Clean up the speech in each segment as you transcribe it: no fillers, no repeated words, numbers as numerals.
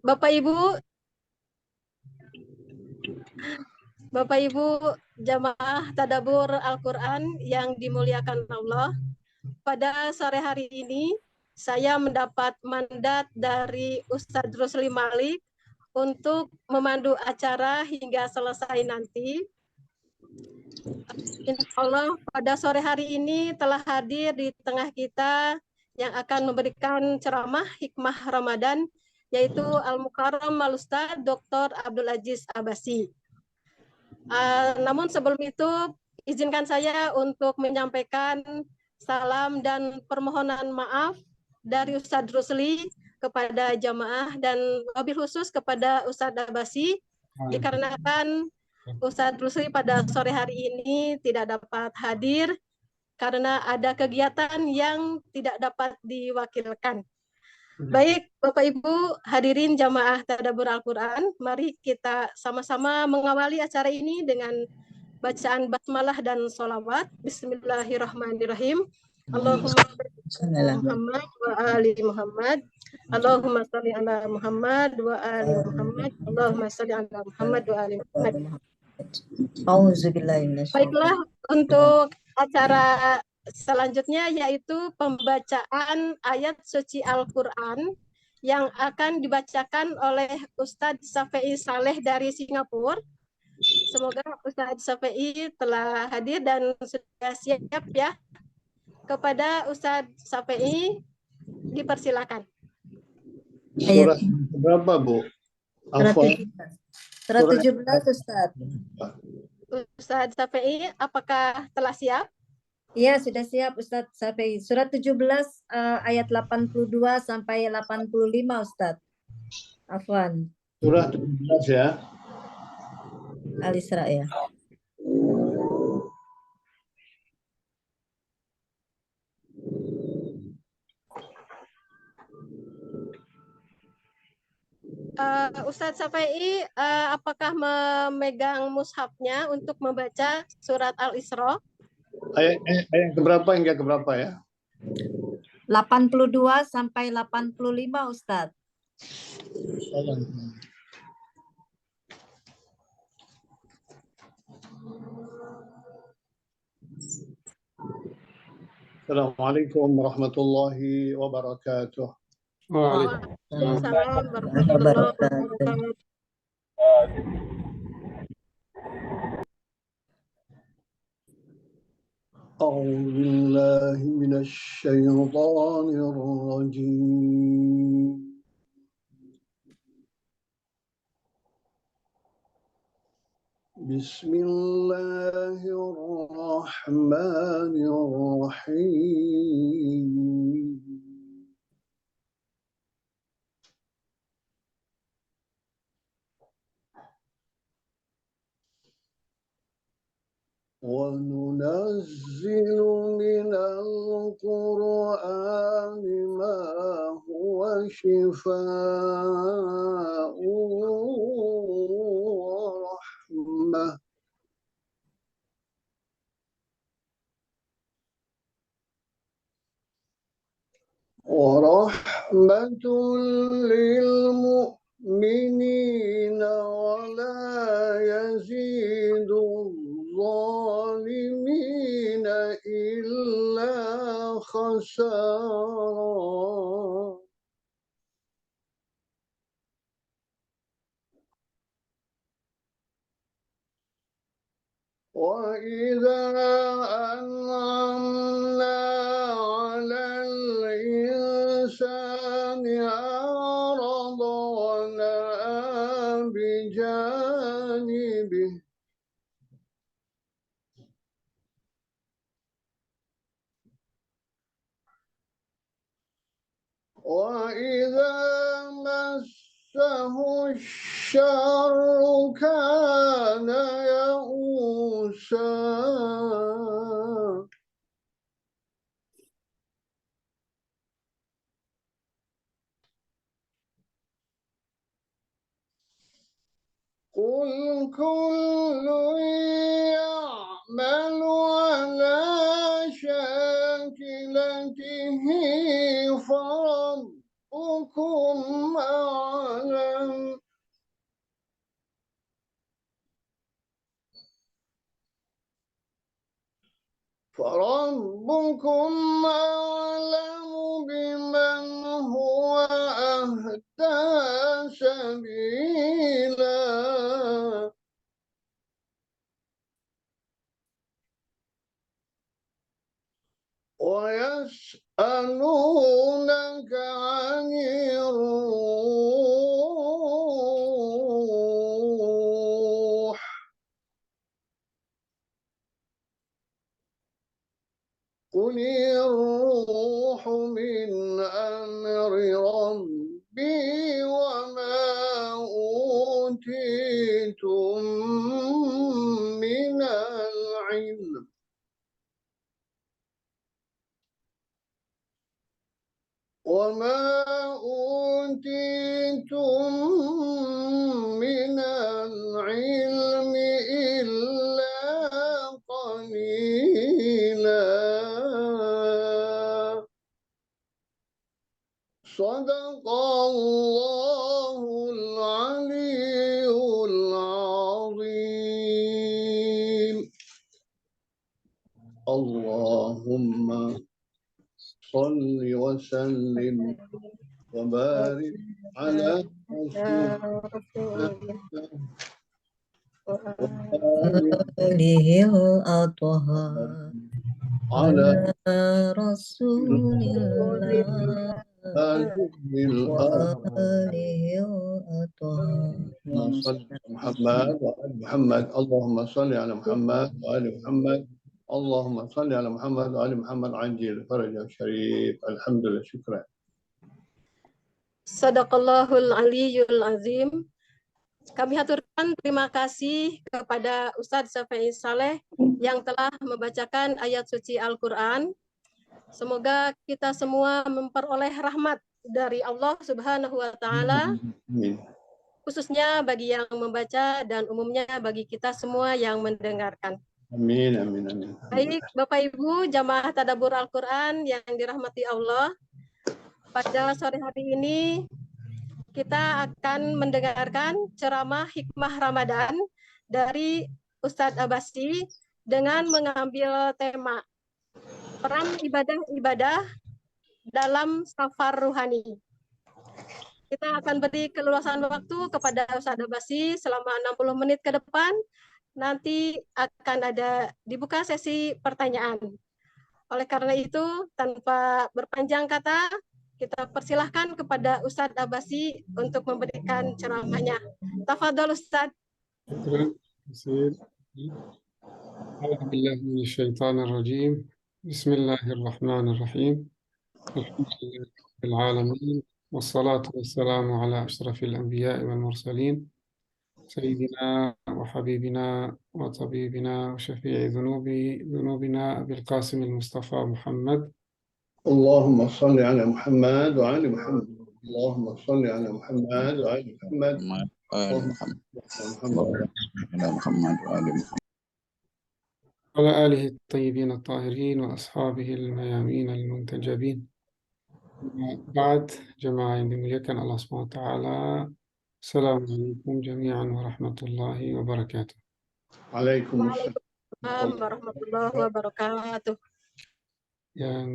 Bapak Ibu, Bapak Ibu jamaah tadabbur Al-Quran yang dimuliakan Allah. Pada sore hari ini saya mendapat mandat dari Ustadz Rusli Malik untuk memandu acara hingga selesai nanti. Insya Allah pada sore hari ini telah hadir di tengah kita yang akan memberikan ceramah hikmah Ramadan, yaitu Al-Mukarram Al-Ustadz Dr. Abdul Aziz Abasi. Namun sebelum itu, izinkan saya untuk menyampaikan salam dan permohonan maaf dari Ustadz Rusli kepada jamaah dan wabil khusus kepada Ustadz Abasi, dikarenakan Ustadz Rusli pada sore hari ini tidak dapat hadir karena ada kegiatan yang tidak dapat diwakilkan. Baik, Bapak Ibu hadirin jamaah tadabbur Al-Quran, mari kita sama-sama mengawali acara ini dengan bacaan basmalah dan sholawat. Bismillahirrahmanirrahim. Allahumma sholli ala Muhammad wa ali Muhammad. Allahumma sholli ala Muhammad wa ali Muhammad. Allahumma sholli ala Muhammad wa ali Muhammad. Baiklah, untuk acara selanjutnya yaitu pembacaan ayat suci Al-Quran yang akan dibacakan oleh Ustadz Safei Saleh dari Singapura. Semoga Ustadz Safei telah hadir dan sudah siap ya. Kepada Ustadz Safei, dipersilakan. Surat berapa, Bu? Surat 17, Ustadz. Ustadz Safei, apakah telah siap? Iya, sudah siap Ustadz Safei. Surat 17 ayat 82 sampai 85, Ustadz. Afwan. Surat 17 ya. Al-Isra ya. Ustadz Safei, apakah memegang mushafnya untuk membaca surat Al-Isra? Ayat yang keberapa hingga keberapa ya? 82 sampai 85, Ustadz. Assalamualaikum warahmatullahi wabarakatuh. Waalaikumsalam warahmatullahi wabarakatuh. أعوذ بالله من الشيطان الرجيم بسم الله الرحمن الرحيم وننزل من القرآن ما هو شفاء ورحمة للمؤمنين ولا يزيد الظالمين إلا خسارا وإذا أنعمنا على الإنسان أعرض ونأى بجانبه وإذا مسه الشر كان يئوسا قل كل يعمل على شاكلته فربكم أعلم فربكم أعلم بمن هو أهدى سبيلا ويسألونك عن الروح قل الروح من أمر ربي وما أوتيتم من العلم إلا قليلا صدق الله العلي العظيم اللهم صل وسلم وبارك على رسول آله الأطهار على على رسول الله وآله الأطهار اللهم صل على محمد وآل محمد اللهم صل على محمد وآل محمد اللهم صل على محمد وآل محمد عجل فرجه الشريف الحمد لله شكرا Sadaqallahul Aliyul Azim. Kami haturkan terima kasih kepada Ustadz Syafi'i Saleh yang telah membacakan ayat suci Al-Quran. Semoga kita semua memperoleh rahmat dari Allah Subhanahu wa Ta'ala, Amin. khususnya bagi yang membaca dan umumnya bagi kita semua yang mendengarkan. Amin, amin, amin. Baik, Bapak Ibu, jamaah tadabbur Al-Quran yang dirahmati Allah, pada sore hari ini kita akan mendengarkan ceramah hikmah Ramadan dari Ustadz Abbasi dengan mengambil tema peran ibadah-ibadah dalam safar ruhani. Kita akan beri keluasan waktu kepada Ustadz Abbasi selama 60 menit ke depan. Nanti akan ada dibuka sesi pertanyaan. Oleh karena itu, tanpa berpanjang kata, kita persilahkan kepada Ustadz Abbasi untuk memberikan ceramahnya. Tafadhol Ustadz. أعوذ بالله من الشيطان الرجيم بسم الله الرحمن الرحيم الحمد لله رب العالمين والصلاة والسلام على أشرف الأنبياء والمرسلين سيدنا وحبيبنا وطبيبنا وشفيع ذنوبنا أبي القاسم المصطفى محمد اللهم صل على محمد وعلى محمد اللهم صل على محمد وعلى محمد وعلى آله الطيبين الطاهرين وأصحابه الميامين المنتجبين. بعد جماعة yang dimuliakan Allah SWT. Assalamualaikum jami'an warahmatullahi wabarakatuh. Waalaikumsalam warahmatullahi wabarakatuh. Yang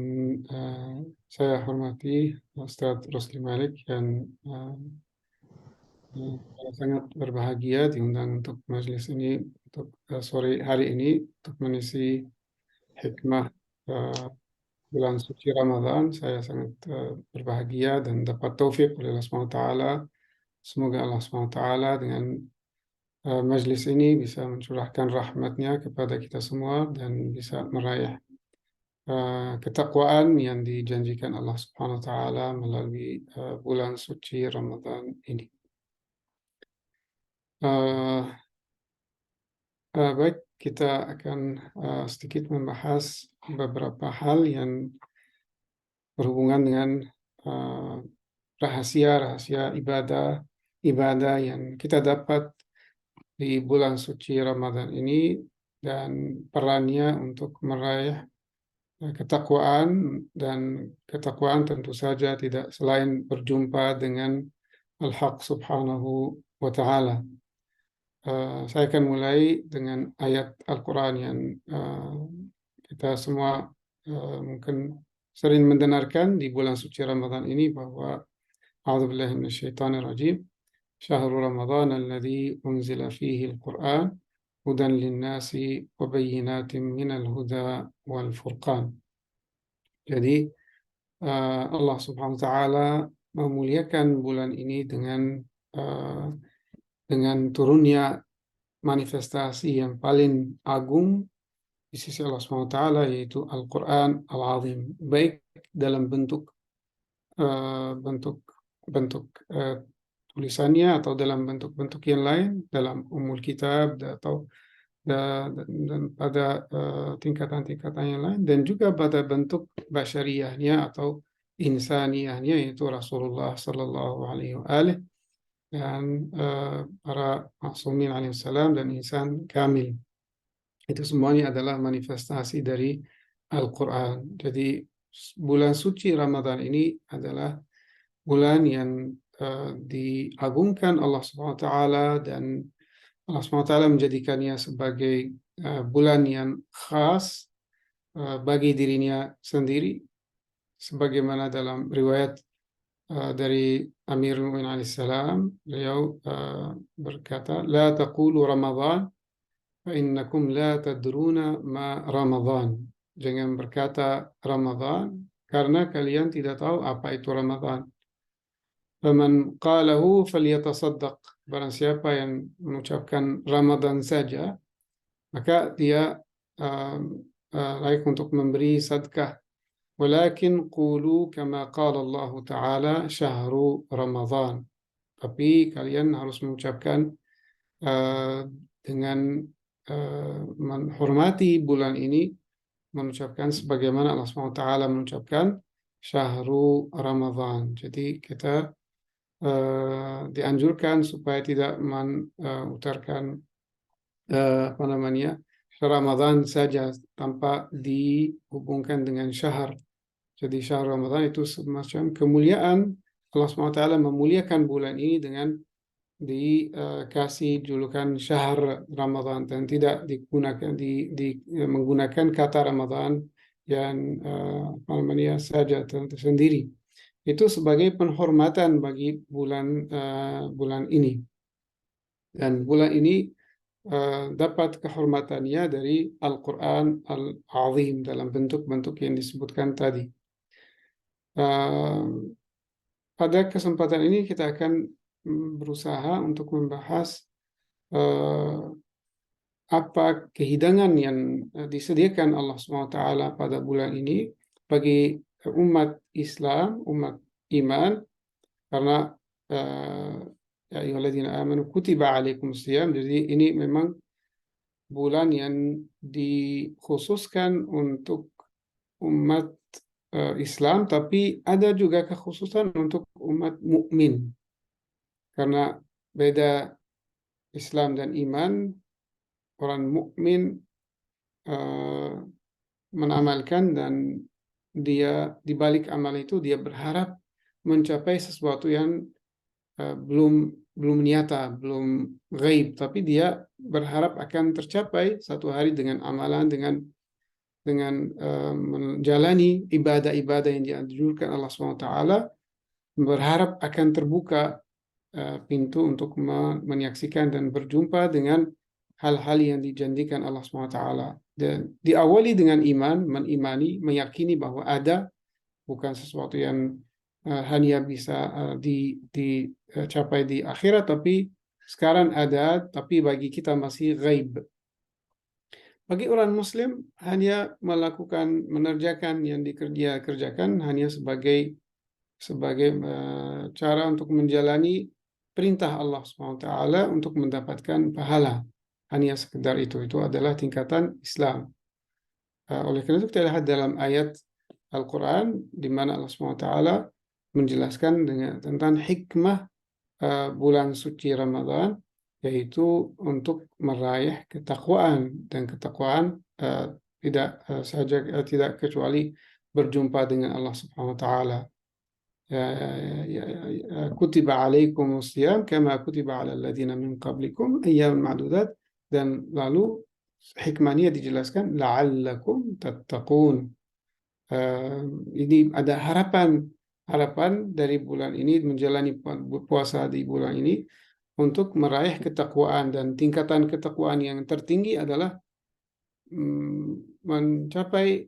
saya hormati Ustadz Rosli Malik yang sangat berbahagia diundang untuk majelis ini untuk sore hari ini untuk mengisi hikmah bulan suci Ramadan. Saya sangat berbahagia dan dapat taufik oleh Allah SWT. Semoga Allah SWT dengan majelis ini bisa mencurahkan rahmatnya kepada kita semua dan bisa meraih ketakwaan yang dijanjikan Allah Subhanahu wa Ta'ala melalui bulan suci Ramadan ini. Baik, kita akan sedikit membahas beberapa hal yang berhubungan dengan rahasia-rahasia ibadah yang kita dapat di bulan suci Ramadan ini dan perannya untuk meraih ketakwaan, dan ketakwaan tentu saja tidak selain berjumpa dengan Al-Haq Subhanahu wa Ta'ala. Saya akan mulai dengan ayat Al-Quran yang kita semua mungkin sering mendengarkan di bulan suci Ramadan ini bahwa a'udzubillahi minasyaitonirrajim, syahrul Ramadan alladzi unzila fihi al-Qur'an hudan lin-nasi wa bayyinatin minal huda wal furqan. Jadi Allah Subhanahu wa taala memuliakan bulan ini dengan turunnya manifestasi yang paling agung di sisi Allah Subhanahu wa taala, yaitu Al-Qur'an Al-Azim, baik dalam bentuk tulisannya atau dalam bentuk-bentuk yang lain, dalam Ummul Kitab atau dan pada tingkatan-tingkatan yang lain, dan juga pada bentuk basyariyahnya atau insaniyahnya, yaitu Rasulullah Sallallahu Alaihi Wasallam dan para ma'sumin alaihissalam dan insan kamil. Itu semuanya adalah manifestasi dari Al-Quran. Jadi bulan suci Ramadan ini adalah bulan yang diagungkan Allah Subhanahu wa taala, dan Allah Subhanahu wa taala menjadikannya sebagai bulan yang khas bagi dirinya sendiri, sebagaimana dalam riwayat dari Amirul Mu'minin alaihissalam, beliau berkata, la taqulu Ramadan fa innakum la tadruna ma Ramadan. Jangan berkata Ramadan karena kalian tidak tahu apa itu Ramadan. Faman qalahu falyatasaddaq. Barang siapa yang mengucapkan Ramadan saja, maka dia layak untuk memberi sedekah. Walakin qulu kama qala Allah Ta'ala syahru Ramadan. Tapi kalian harus mengucapkan dengan menghormati bulan ini, mengucapkan sebagaimana Allah SWT mengucapkan syahru Ramadan. Jadi kita dianjurkan supaya tidak mengutarkan Ramadan saja tanpa dihubungkan dengan syahr. Jadi syahr Ramadan itu semacam kemuliaan. Allah SWT memuliakan bulan ini dengan dikasih julukan syahr Ramadan, dan tidak digunakan menggunakan kata Ramadan yang saja tersendiri. Itu sebagai penghormatan bagi bulan ini. Dan bulan ini dapat kehormatannya dari Al-Quran Al-Azim dalam bentuk-bentuk yang disebutkan tadi. Pada kesempatan ini kita akan berusaha untuk membahas apa kehidangan yang disediakan Allah SWT pada bulan ini bagi umat Islam, umat iman, karena ya ayyuhalladzina amanu kutiba alaikumusiyam. Jadi ini memang bulan yang dikhususkan untuk umat Islam, tapi ada juga kekhususan untuk umat mukmin. Karena beda Islam dan iman, orang mukmin mengamalkan, dan dia di balik amal itu dia berharap mencapai sesuatu yang belum nyata, belum gaib, tapi dia berharap akan tercapai satu hari dengan amalan, dengan menjalani ibadah-ibadah yang dianjurkan Allah SWT, berharap akan terbuka pintu untuk menyaksikan dan berjumpa dengan hal-hal yang dijanjikan Allah SWT. Dan diawali dengan iman, mengimani, meyakini bahwa ada, bukan sesuatu yang hanya bisa dicapai di akhirat, tapi sekarang ada, tapi bagi kita masih gaib. Bagi orang Muslim hanya mengerjakan yang dikerjakan hanya sebagai cara untuk menjalani perintah Allah SWT untuk mendapatkan pahala. Hanya sekedar itu adalah tingkatan Islam. Oleh karena itu kita lihat dalam ayat Al-Quran di mana Allah SWT menjelaskan tentang hikmah bulan suci Ramadan, yaitu untuk meraih ketakwaan, dan ketakwaan tidak kecuali berjumpa dengan Allah Subhanahu wa taala. Kutiba alaikumus siyam kama kutiba alal ladzina min qablikum ayyaman ma'dudat. Dan lalu hikmahnya dijelaskan la'allakum tattaqun. Ini ada harapan dari bulan ini, menjalani puasa di bulan ini untuk meraih ketakwaan, dan tingkatan ketakwaan yang tertinggi adalah mencapai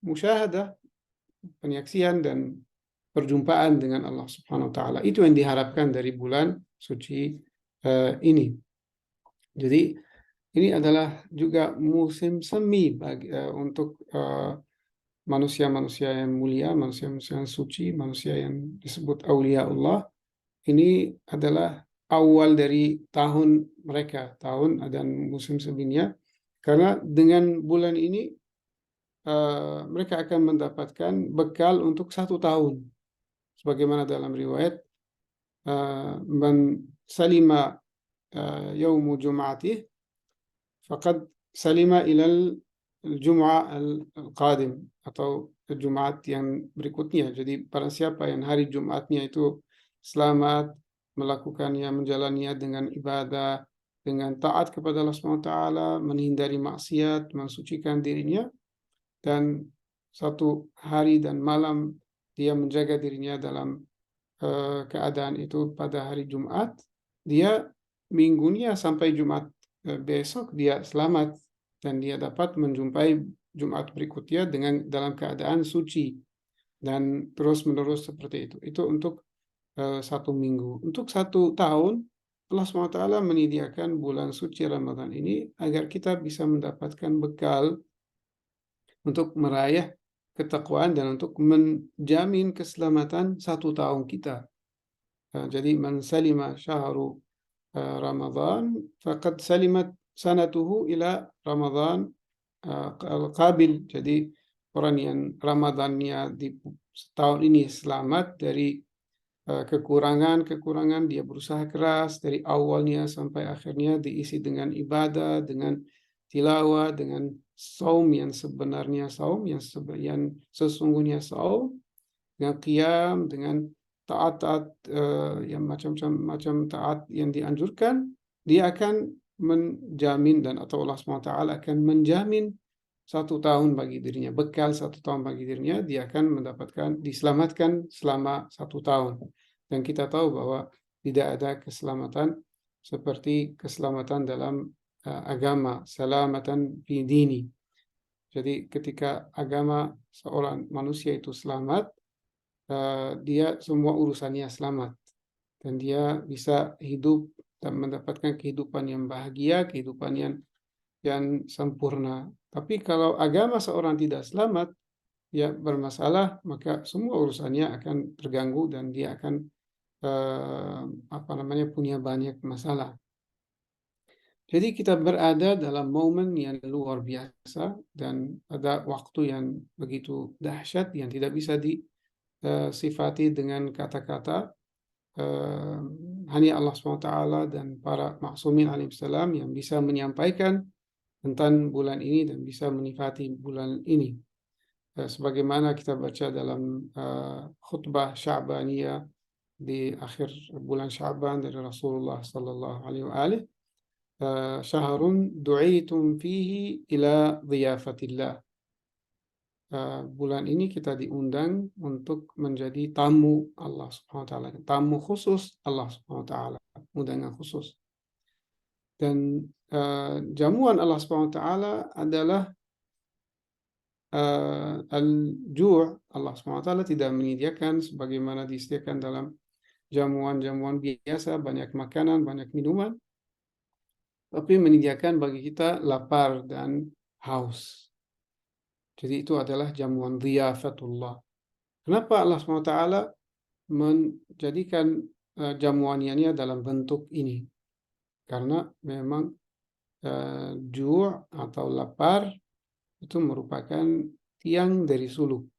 musyahadah, penyaksian dan perjumpaan dengan Allah Subhanahu wa taala. Itu yang diharapkan dari bulan suci ini. Jadi ini adalah juga musim semi untuk manusia-manusia yang mulia, manusia-manusia yang suci, manusia yang disebut aulia Allah. Ini adalah awal dari tahun mereka, tahun dan musim seminya. Karena dengan bulan ini mereka akan mendapatkan bekal untuk 1 tahun. Sebagaimana dalam riwayat, man salima yaumu jum'atih faqad salima ilal Jum'ah al-Qadim, atau Jumat yang berikutnya. Jadi barang siapa yang hari Jumatnya itu selamat melakukannya, menjalaninya dengan ibadah, dengan taat kepada Allah SWT, menghindari maksiat, mensucikan dirinya, dan 1 hari dan malam dia menjaga dirinya dalam keadaan itu pada hari Jumat, dia minggunya sampai Jumat besok dia selamat, dan dia dapat menjumpai Jumat berikutnya dalam keadaan suci, dan terus-menerus seperti itu. Itu untuk 1 minggu. Untuk 1 tahun, Allah SWT menyediakan bulan suci Ramadan ini agar kita bisa mendapatkan bekal untuk meraih ketakwaan dan untuk menjamin keselamatan 1 tahun kita. Jadi man salima syahru Ramadan faqad salimat sanatuhu ila Ramadan al-qabil. Jadi orang yang Ramadannya di tahun ini selamat dari kekurangan, dia berusaha keras dari awalnya sampai akhirnya diisi dengan ibadah, dengan tilawah, dengan saum yang sebenarnya saum, yang sesungguhnya saum, dengan qiyam, dengan taat-taat yang macam-macam taat yang dianjurkan, dia akan menjamin, dan atau Allah SWT akan menjamin 1 tahun bagi dirinya, bekal 1 tahun bagi dirinya, dia akan diselamatkan selama 1 tahun. Dan kita tahu bahwa tidak ada keselamatan seperti keselamatan dalam agama, salamatan fi dini. Jadi ketika agama seorang manusia itu selamat, dia semua urusannya selamat, dan dia bisa hidup dan mendapatkan kehidupan yang bahagia, kehidupan yang sempurna. Tapi kalau agama seorang tidak selamat, ya bermasalah, maka semua urusannya akan terganggu dan dia akan punya banyak masalah. Jadi kita berada dalam momen yang luar biasa dan ada waktu yang begitu dahsyat yang tidak bisa disifati dengan kata-kata. Hanya Allah SWT dan para maksumin alaihissalam yang bisa menyampaikan tentang bulan ini dan bisa menifati bulan ini. Sebagaimana kita baca dalam khutbah Sya'baniyah di akhir bulan Sya'ban dari Rasulullah sallallahu alaihi wasallam, syahrun du'itum fihi ila dhiyafatillah. Bulan ini kita diundang untuk menjadi tamu Allah Subhanahu wa taala, tamu khusus Allah Subhanahu wa taala, undangan khusus. Dan jamuan Allah Subhanahu wa taala adalah al-ju'. Allah Subhanahu wa taala tidak menyediakan sebagaimana disediakan dalam jamuan-jamuan biasa, banyak makanan, banyak minuman, tapi menyediakan bagi kita lapar dan haus. Jadi itu adalah jamuan dhiyafatullah. Kenapa Allah SWT menjadikan jamuannya dalam bentuk ini? Karena memang ju' atau lapar itu merupakan tiang dari suluk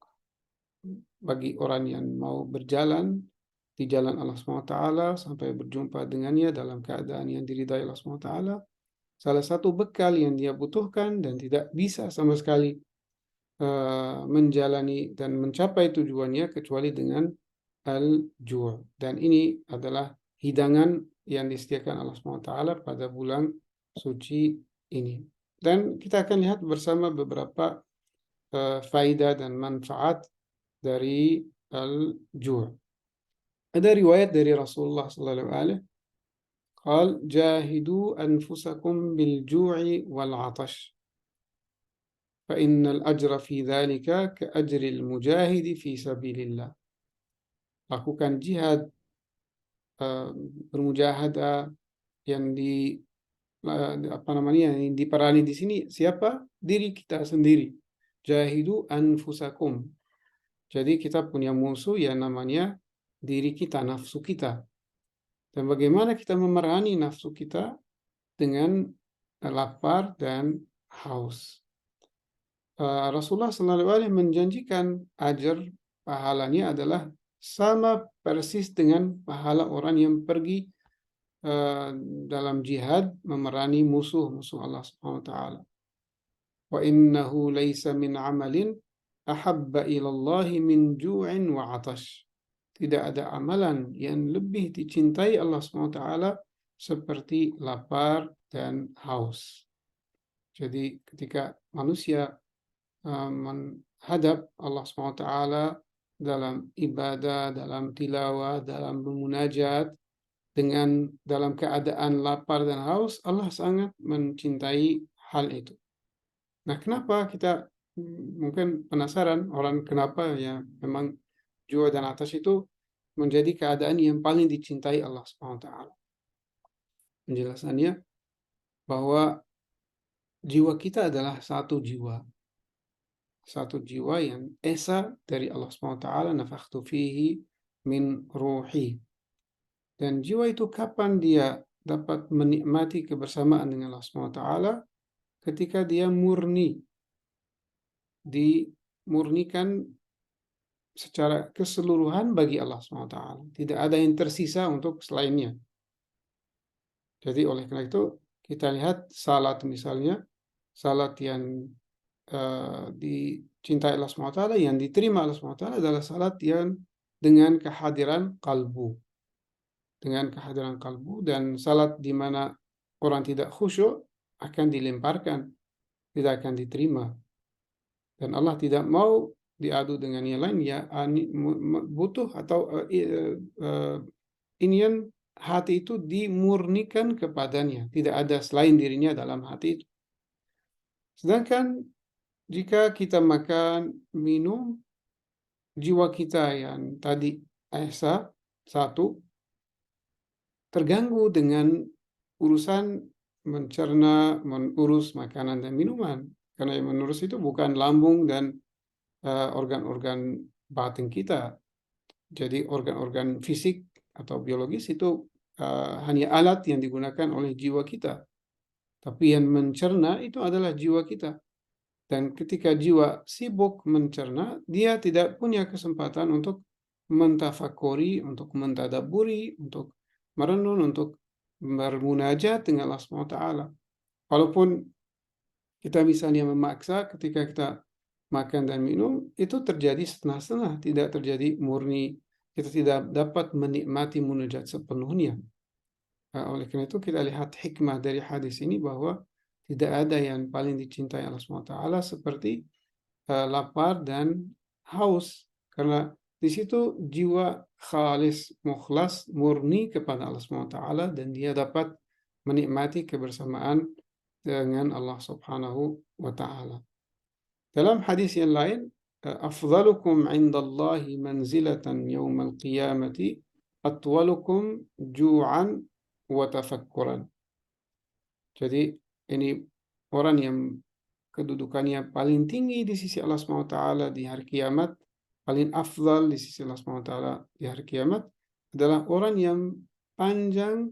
bagi orang yang mau berjalan di jalan Allah SWT sampai berjumpa dengannya dalam keadaan yang diridai Allah SWT. Salah satu bekal yang dia butuhkan dan tidak bisa sama sekali menjalani dan mencapai tujuannya kecuali dengan al-ju'. Dan ini adalah hidangan yang disediakan Allah SWT pada bulan suci ini. Dan kita akan lihat bersama beberapa faidah dan manfaat dari al-ju'. Ada riwayat dari Rasulullah sallallahu alaihi wasallam, qal jahidu anfusakum bil ju'i wal 'atash fa innal ajra fi dzalika ka ajril mujahidi fi sabilillah. Lakukan jihad, bermujahadah yang yang diperani di sini siapa? Diri kita sendiri. Jahidu anfusakum. Jadi kita punya musuh yang namanya diri kita, nafsu kita. Dan bagaimana kita memerangi nafsu kita? Dengan lapar dan haus. Rasulullah SAW menjanjikan ajar pahalanya adalah sama persis dengan pahala orang yang pergi dalam jihad memerangi musuh-musuh Allah Subhanahu wa taala. Wa innahu laisa min amalin ahabba ilallahi min ju'in wa 'atash. Tidak ada amalan yang lebih dicintai Allah Subhanahu wa taala seperti lapar dan haus. Jadi ketika manusia menghadap Allah Subhanahu wa taala dalam ibadah, dalam tilawah, dalam bermunajat, dalam keadaan lapar dan haus, Allah sangat mencintai hal itu. Nah, kenapa kita mungkin penasaran orang kenapa ya memang ju' dan 'atash itu menjadi keadaan yang paling dicintai Allah Subhanahu wa taala. Penjelasannya bahwa jiwa kita adalah satu jiwa yang esa dari Allah Subhanahu wa taala, nafakhtu fihi min ruhi. Dan jiwa itu kapan dia dapat menikmati kebersamaan dengan Allah Subhanahu wa taala? Ketika dia dimurnikan secara keseluruhan bagi Allah Subhanahu wa taala. Tidak ada yang tersisa untuk selainnya. Jadi oleh karena itu kita lihat salat misalnya, salat yang dicintai Allah Subhanahu wa taala, yang diterima Allah Subhanahu wa taala adalah salat yang dengan kehadiran kalbu. Dengan kehadiran kalbu, dan salat di mana orang tidak khusyuk akan dilemparkan, tidak akan diterima. Dan Allah tidak mau diadu dengan yang lain, ya butuh atau ingin hati itu dimurnikan kepadanya, tidak ada selain dirinya dalam hati itu. Sedangkan jika kita makan, minum, jiwa kita yang tadi esa satu terganggu dengan urusan mencerna, mengurus makanan dan minuman. Karena yang mengurus itu bukan lambung dan organ-organ batin kita. Jadi organ-organ fisik atau biologis itu hanya alat yang digunakan oleh jiwa kita. Tapi yang mencerna itu adalah jiwa kita. Dan ketika jiwa sibuk mencerna, dia tidak punya kesempatan untuk mentafakuri, untuk mentadaburi, untuk merenung, untuk bermunajat dengan Allah Subhanahu wa taala. Walaupun kita misalnya memaksa ketika kita makan dan minum, itu terjadi setengah-setengah, tidak terjadi murni. Kita tidak dapat menikmati munajat sepenuhnya. Oleh karena itu kita lihat hikmah dari hadis ini bahwa tidak ada yang paling dicintai Allah Subhanahu wa taala seperti lapar dan haus, karena di situ jiwa khalis, mukhlas, murni kepada Allah Subhanahu wa taala, dan dia dapat menikmati kebersamaan dengan Allah Subhanahu wa taala. Dalam hadis yang lain, afdalukum 'indallahi manzilatan yaumal qiyamati atwalukum ju'an wa tafakkuran. Jadi ini orang yang kedudukannya paling tinggi di sisi Allah Subhanahu wa taala di hari kiamat, paling afdal di sisi Allah Subhanahu wa taala di hari kiamat adalah orang yang panjang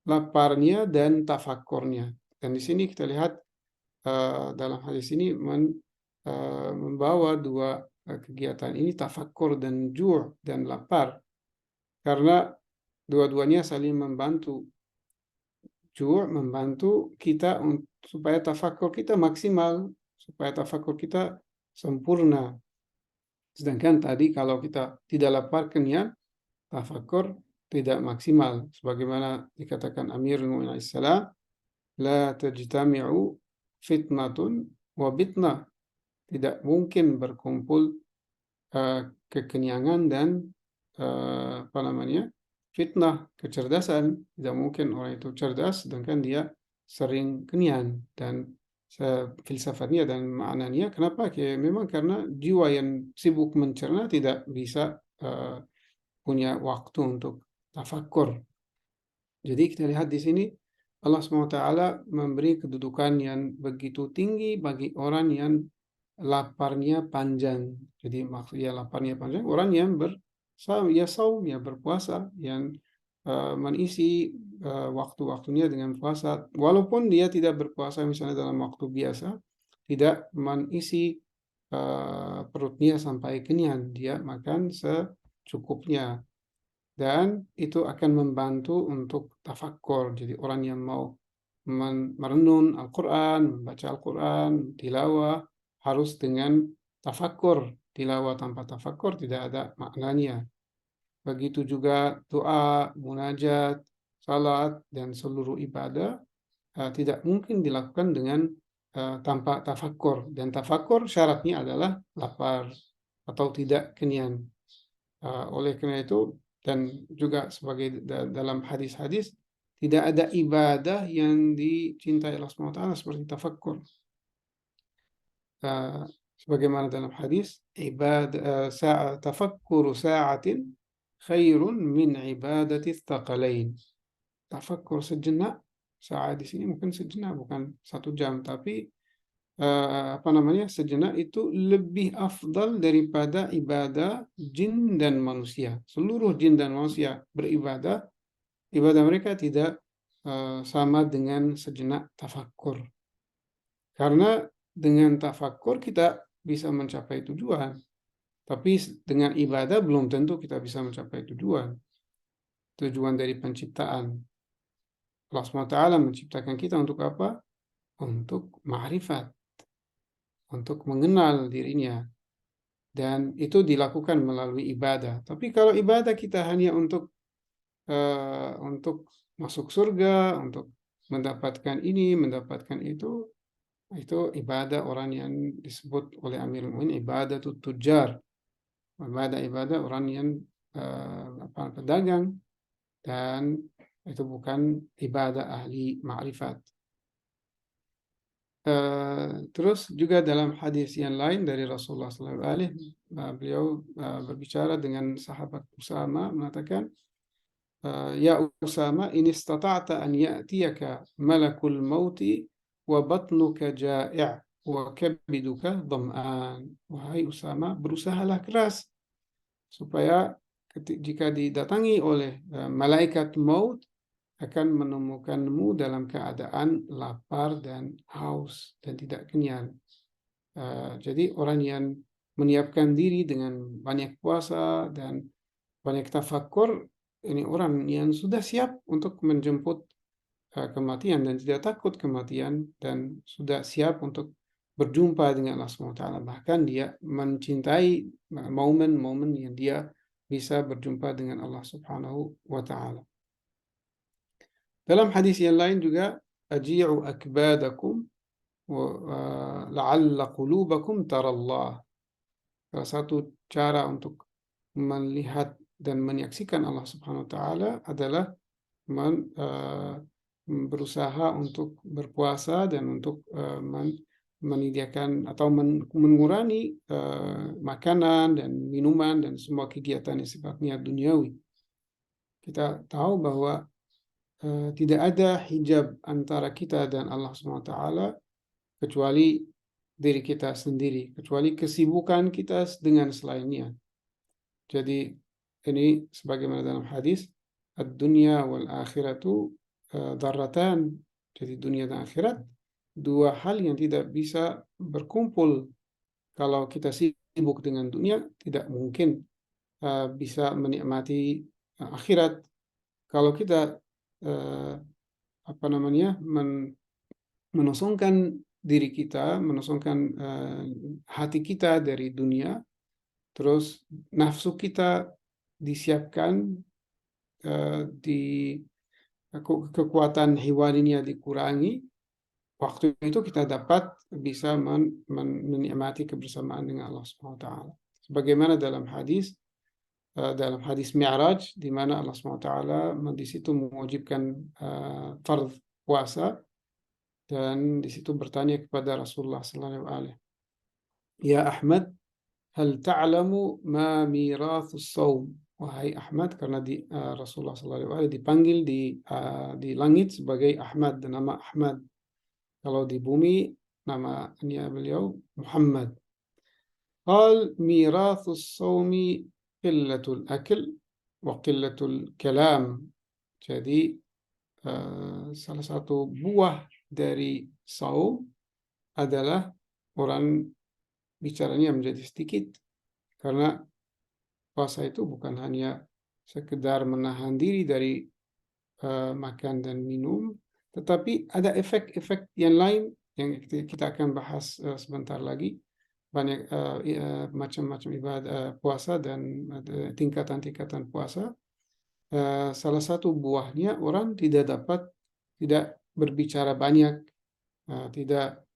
laparnya dan tafakkurnya. Dan di sini kita lihat dalam hadis ini membawa dua kegiatan ini, tafakkur dan ju' dan lapar, karena dua-duanya saling membantu. Ju' membantu kita supaya tafakkur kita maksimal, supaya tafakkur kita sempurna. Sedangkan tadi kalau kita tidak lapar kenyang, tafakkur tidak maksimal. Sebagaimana dikatakan Amirul Mu'minin alaihissalam, la tajtami'u fitnatun wa bitnah. Tidak mungkin berkumpul kekenyangan dan fitnah, kecerdasan. Tidak mungkin orang itu cerdas sedangkan dia sering kenyang. Dan filsafatnya dan maknanya kenapa? Memang karena jiwa yang sibuk mencerna tidak bisa punya waktu untuk tafakkur. Jadi kita lihat di sini Allah SWT memberi kedudukan yang begitu tinggi bagi orang yang laparnya panjang. Jadi maksudnya laparnya panjang, orang yang saum, ya berpuasa, yang mengisi waktu-waktunya dengan puasa. Walaupun dia tidak berpuasa misalnya dalam waktu biasa, tidak mengisi perutnya sampai kenyang, dia makan secukupnya. Dan itu akan membantu untuk tafakkur. Jadi orang yang mau merenung Al-Quran, membaca Al-Quran, tilawah, harus dengan tafakkur. Tilawah tanpa tafakkur tidak ada maknanya. Begitu juga doa, munajat, salat, dan seluruh ibadah tidak mungkin dilakukan dengan tanpa tafakkur. Dan tafakkur syaratnya adalah lapar atau tidak kenyang. Oleh karena itu, dan juga sebagai dalam hadis-hadis, tidak ada ibadah yang dicintai Allah SWT seperti tafakkur. Sebagaimana dalam hadis, tafakkuru sa'atin khairun min ibadati tsaqalain. Tafakkur sejenak, saat di sini mungkin sejenak, bukan 1 jam, tapi sejenak itu lebih afdal daripada ibadah jin dan manusia. Seluruh jin dan manusia beribadah, ibadah mereka tidak sama dengan sejenak tafakkur. Karena dengan tafakkur kita bisa mencapai tujuan, tapi dengan ibadah belum tentu kita bisa mencapai tujuan dari penciptaan. Allah SWT menciptakan kita untuk apa? Untuk ma'rifat, untuk mengenal dirinya, dan itu dilakukan melalui ibadah. Tapi kalau ibadah kita hanya untuk masuk surga, untuk mendapatkan ini, mendapatkan itu ibadah orang yang disebut oleh Amirul Mukminin ibadah tujar, ibadah orang yang pedagang, dan itu bukan ibadah ahli ma'rifat. Terus juga dalam hadis yang lain dari Rasulullah SAW, beliau berbicara dengan sahabat Usama, mengatakan, ya Usama, in istata'ta an ya'tiyaka malakul mauti wa batnuka ja'i' wa kabiduka dham'an. Wahai Usama, berusahalah keras supaya jika didatangi oleh malaikat maut, akan menemukanmu dalam keadaan lapar dan haus dan tidak kenyang. Jadi orang yang menyiapkan diri dengan banyak puasa dan banyak tafakkur, ini orang yang sudah siap untuk menjemput kematian dan tidak takut kematian, dan sudah siap untuk berjumpa dengan Allah SWT. Bahkan dia mencintai momen-momen yang dia bisa berjumpa dengan Allah Subhanahu wa Ta'ala. Dalam hadis yang lain juga, aji'u akbadakum la'alla qulubakum tarallah. Salah satu cara untuk melihat dan menyaksikan Allah Subhanahu wa Ta'ala adalah berusaha untuk berpuasa dan untuk menyediakan atau mengurangi makanan dan minuman dan semua kegiatan yang sifatnya duniawi. Kita tahu bahwa tidak ada hijab antara kita dan Allah SWT kecuali diri kita sendiri, kecuali kesibukan kita dengan selainnya. Jadi ini sebagaimana dalam hadis, ad-dunya wal akhiratu darratan. Jadi dunia dan akhirat dua hal yang tidak bisa berkumpul. Kalau kita sibuk dengan dunia, tidak mungkin bisa menikmati akhirat. Kalau kita menosongkan diri kita, menosongkan hati kita dari dunia, terus nafsu kita disiapkan, di kekuatan hewaninya dikurangi, waktu itu kita dapat bisa menikmati kebersamaan dengan Allah Subhanahu wa taala. Sebagaimana dalam hadis Mi'raj, di mana Allah Subhanahu wa taala di situ mewajibkan fardh puasa, dan di situ bertanya kepada Rasulullah sallallahu alaihi wasallam, "Ya Ahmad, hal ta'lamu ma mirathus shaum?" Wahai Ahmad, karena Rasulullah sallallahu alaihi wasallam dipanggil di langit sebagai Ahmad, dan nama Ahmad. Kalau di bumi namanya beliau Muhammad. Qal mirathus shaumi qillatul akl wa qillatul kalam. Jadi salah satu buah dari saum adalah orang bicaranya menjadi sedikit, karena puasa itu bukan hanya sekedar menahan diri dari makan dan minum, tetapi ada efek-efek yang lain yang kita akan bahas sebentar lagi. Banyak macam-macam ibadah puasa dan tingkatan-tingkatan puasa. Salah satu buahnya orang tidak berbicara banyak, tidak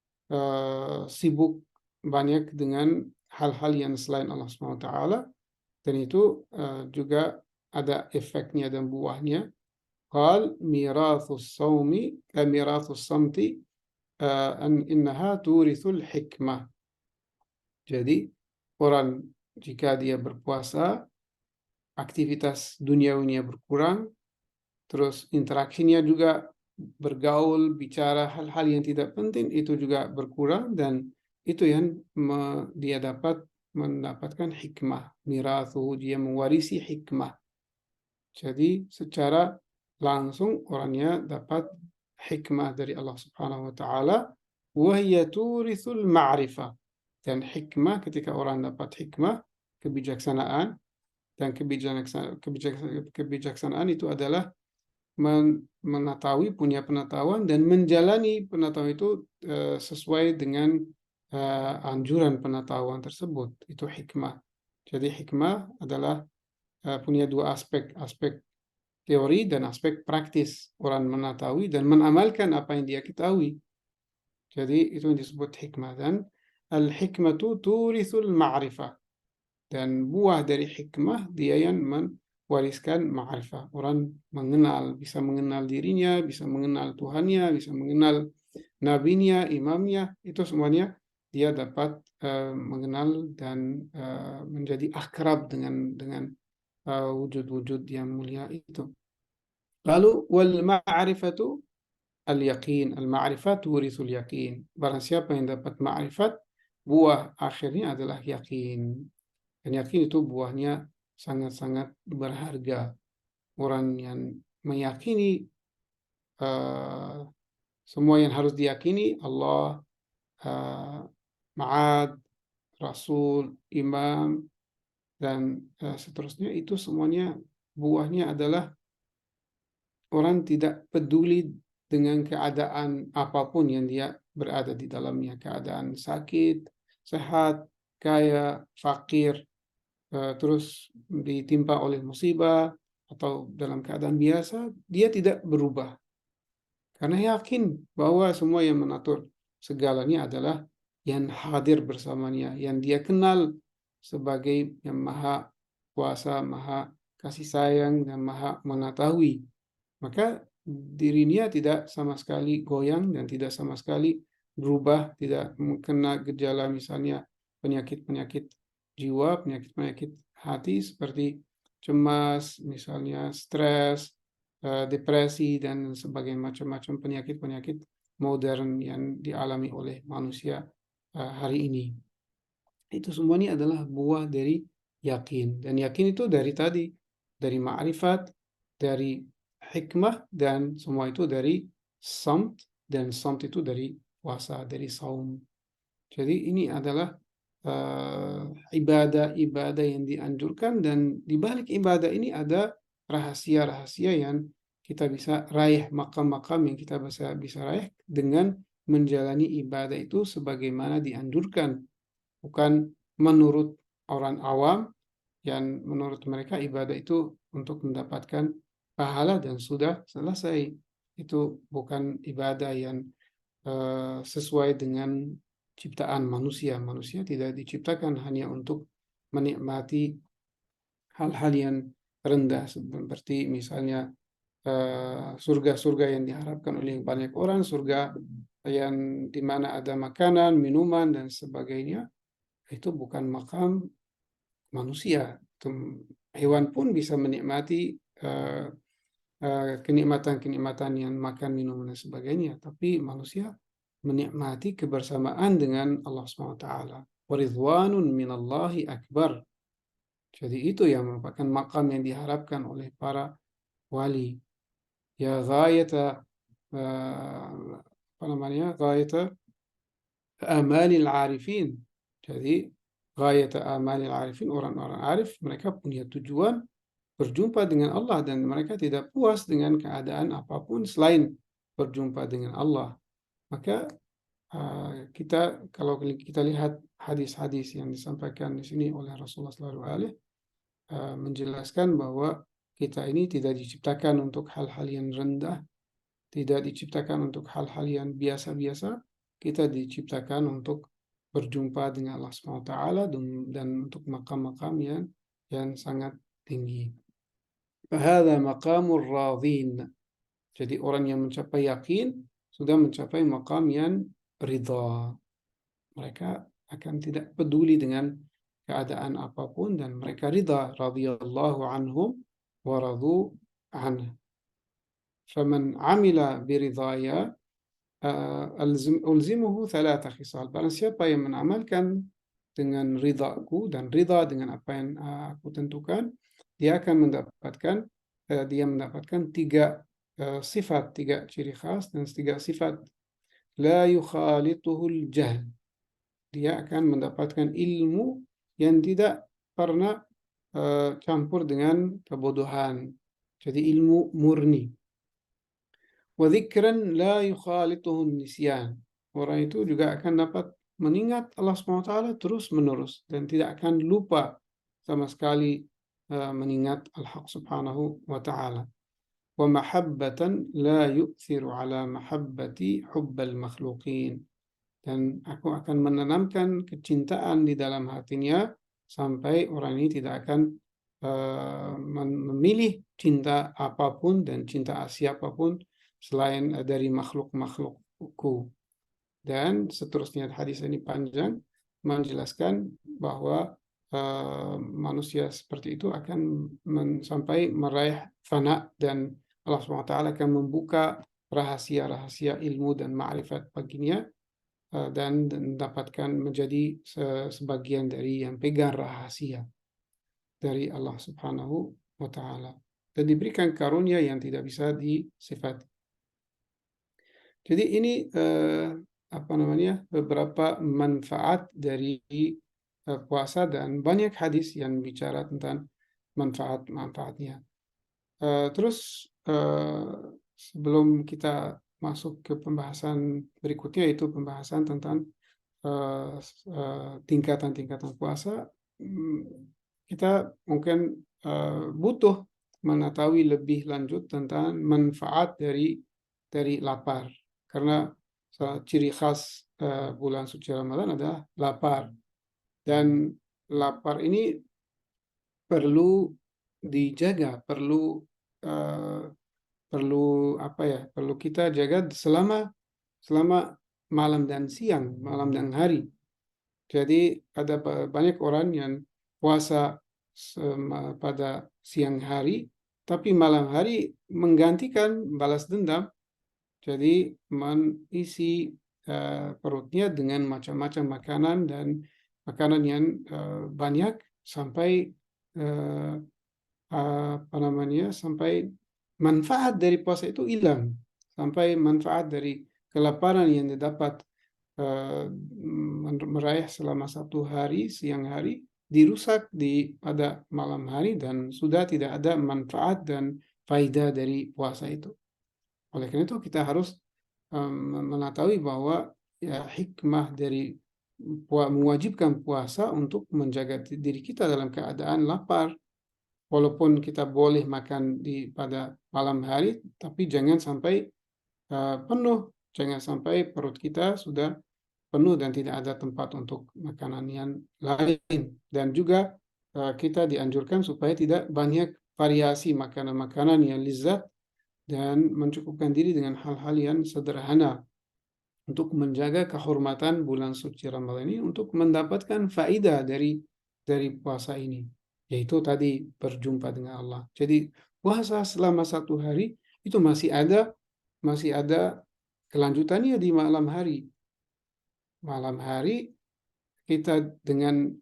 sibuk banyak dengan hal-hal yang selain Allah SWT, dan itu juga ada efeknya dan buahnya. Qal mirathus saumi mirathus samti innaha turithul hikmah. Jadi orang jika dia berpuasa, aktivitas duniawinya berkurang, terus interaksinya juga bergaul, bicara hal-hal yang tidak penting itu juga berkurang, dan itu yang dia mendapatkan hikmah. Mirathu, dia mewarisi hikmah. Jadi secara langsung orangnya dapat hikmah dari Allah Subhanahu wa taala, wa hiya turithul ma'rifah. Dan hikmah, ketika orang dapat hikmah, kebijaksanaan, dan kebijaksanaan itu adalah punya pengetahuan dan menjalani pengetahuan itu sesuai dengan anjuran pengetahuan tersebut. Itu hikmah. Jadi hikmah adalah punya dua aspek teori dan aspek praktis. Orang mengetahui dan mengamalkan apa yang dia ketahui. Jadi itu yang disebut hikmah. Dan al-hikmatu turithul ma'rifah. Dan buah dari hikmah dia yang mewariskan ma'rifah. Orang bisa mengenal dirinya, bisa mengenal Tuhannya, bisa mengenal nabinya, imamnya. Itu semuanya dia dapat mengenal dan menjadi akrab dengan wujud-wujud yang mulia itu. Lalu wal ma'rifatu al-yaqin. Al-ma'rifat turisul yaqin. Barang siapa yang dapat ma'rifat, buah akhirnya adalah yakin. Dan yakin itu buahnya sangat-sangat berharga. Orang yang meyakini semua yang harus diyakini, Allah, Ma'ad, Rasul, Imam, dan seterusnya, itu semuanya buahnya adalah orang tidak peduli dengan keadaan apapun yang dia berada di dalamnya. Keadaan sakit, sehat, kaya, fakir, terus ditimpa oleh musibah, atau dalam keadaan biasa, dia tidak berubah. Karena yakin bahwa semua yang mengatur segalanya adalah yang hadir bersamanya, yang dia kenal sebagai yang maha kuasa, maha kasih sayang, dan maha mengetahui. Maka dirinya tidak sama sekali goyang dan tidak sama sekali berubah, tidak kena gejala misalnya penyakit-penyakit jiwa, penyakit-penyakit hati seperti cemas, misalnya stres, depresi, dan sebagainya, macam-macam penyakit-penyakit modern yang dialami oleh manusia hari ini. Itu semuanya adalah buah dari yakin. Dan yakin itu dari ma'rifat, dari hikmah, dan semua itu dari samt, dan samt itu dari puasa, dari saum. Jadi ini adalah ibadah-ibadah yang dianjurkan, dan di balik ibadah ini ada rahasia-rahasia yang kita bisa raih, makam-makam yang kita bisa raih dengan menjalani ibadah itu sebagaimana dianjurkan, bukan menurut orang awam yang menurut mereka ibadah itu untuk mendapatkan pahala dan sudah selesai. Itu bukan ibadah yang sesuai dengan ciptaan manusia. Manusia tidak diciptakan hanya untuk menikmati hal-hal yang rendah seperti misalnya surga-surga yang diharapkan oleh banyak orang, surga yang dimana ada makanan, minuman dan sebagainya. Itu bukan makam manusia. Hewan pun bisa menikmati kenikmatan-kenikmatan yang makan, minum dan sebagainya, tapi manusia menikmati kebersamaan dengan Allah SWT. Waridwanun minallahi akbar. Jadi itu yang merupakan makam yang diharapkan oleh para wali. Ya ghayata ghayata amalil arifin. Jadi ghayata amalil arifin, orang-orang arif mereka punya tujuan berjumpa dengan Allah dan mereka tidak puas dengan keadaan apapun selain berjumpa dengan Allah. Maka kalau kita lihat hadis-hadis yang disampaikan di sini oleh Rasulullah SAW menjelaskan bahwa kita ini tidak diciptakan untuk hal-hal yang rendah, tidak diciptakan untuk hal-hal yang biasa-biasa. Kita diciptakan untuk berjumpa dengan Allah SWT dan untuk makam-makam yang sangat tinggi. Fahadha maqamur radhin. Jadi orang yang mencapai yakin sudah mencapai maqam yang ridha. Mereka akan tidak peduli dengan keadaan apapun dan mereka ridha. Radhiyallahu anhum wa radu anhu. Faman amila biridhaya ulzimuhu thalatha khisal. Barang siapa yang mengamalkan dengan ridhaku dan ridha dengan apa yang aku tentukan, dia akan mendapatkan tiga sifat, tiga ciri khas dan tiga sifat. La yukhalituhul jahl. Dia akan mendapatkan ilmu yang tidak pernah campur dengan kebodohan. Jadi ilmu murni. Wa dzikran la yukhalituhun nisyan. Orang itu juga akan dapat mengingat Allah SWT terus menerus dan tidak akan lupa sama sekali mengingat Al-Haq Subhanahu wa Ta'ala. Wa mahabbatan la yu'thiru ala mahabbati hubbal makhluqin. Dan aku akan menanamkan kecintaan di dalam hatinya sampai orang ini tidak akan memilih cinta apapun dan cinta siapapun selain dari makhluk-makhlukku. Dan seterusnya hadis ini panjang menjelaskan bahwa manusia seperti itu akan sampai meraih fana dan Allah SWT akan membuka rahasia-rahasia ilmu dan ma'rifat baginya dan mendapatkan menjadi sebagian dari yang pegang rahasia dari Allah Subhanahu wa Ta'ala dan diberikan karunia yang tidak bisa disifati. Jadi ini beberapa manfaat dari puasa dan banyak hadis yang bicara tentang manfaat-manfaatnya. Terus sebelum kita masuk ke pembahasan berikutnya, yaitu pembahasan tentang tingkatan-tingkatan puasa, kita mungkin butuh mengetahui lebih lanjut tentang manfaat dari lapar, karena ciri khas bulan suci Ramadan adalah lapar. Dan lapar ini perlu dijaga, perlu kita jaga selama malam dan siang, malam dan hari. Jadi ada banyak orang yang puasa pada siang hari, tapi malam hari menggantikan balas dendam. Jadi mengisi perutnya dengan macam-macam makanan dan makanan yang banyak sampai sampai manfaat dari puasa itu hilang, sampai manfaat dari kelaparan yang didapat meraih selama satu hari siang hari dirusak pada malam hari dan sudah tidak ada manfaat dan faedah dari puasa itu. Oleh karena itu kita harus mengetahui bahwa hikmah dari mewajibkan puasa untuk menjaga diri kita dalam keadaan lapar. Walaupun kita boleh makan pada malam hari, tapi jangan sampai penuh. Jangan sampai perut kita sudah penuh dan tidak ada tempat untuk makanan yang lain. Dan juga kita dianjurkan supaya tidak banyak variasi makanan-makanan yang lezat dan mencukupkan diri dengan hal-hal yang sederhana untuk menjaga kehormatan bulan suci Ramadan ini, untuk mendapatkan faedah dari puasa ini, yaitu tadi berjumpa dengan Allah. Jadi puasa selama 1 hari itu masih ada kelanjutannya di malam hari. Malam hari kita dengan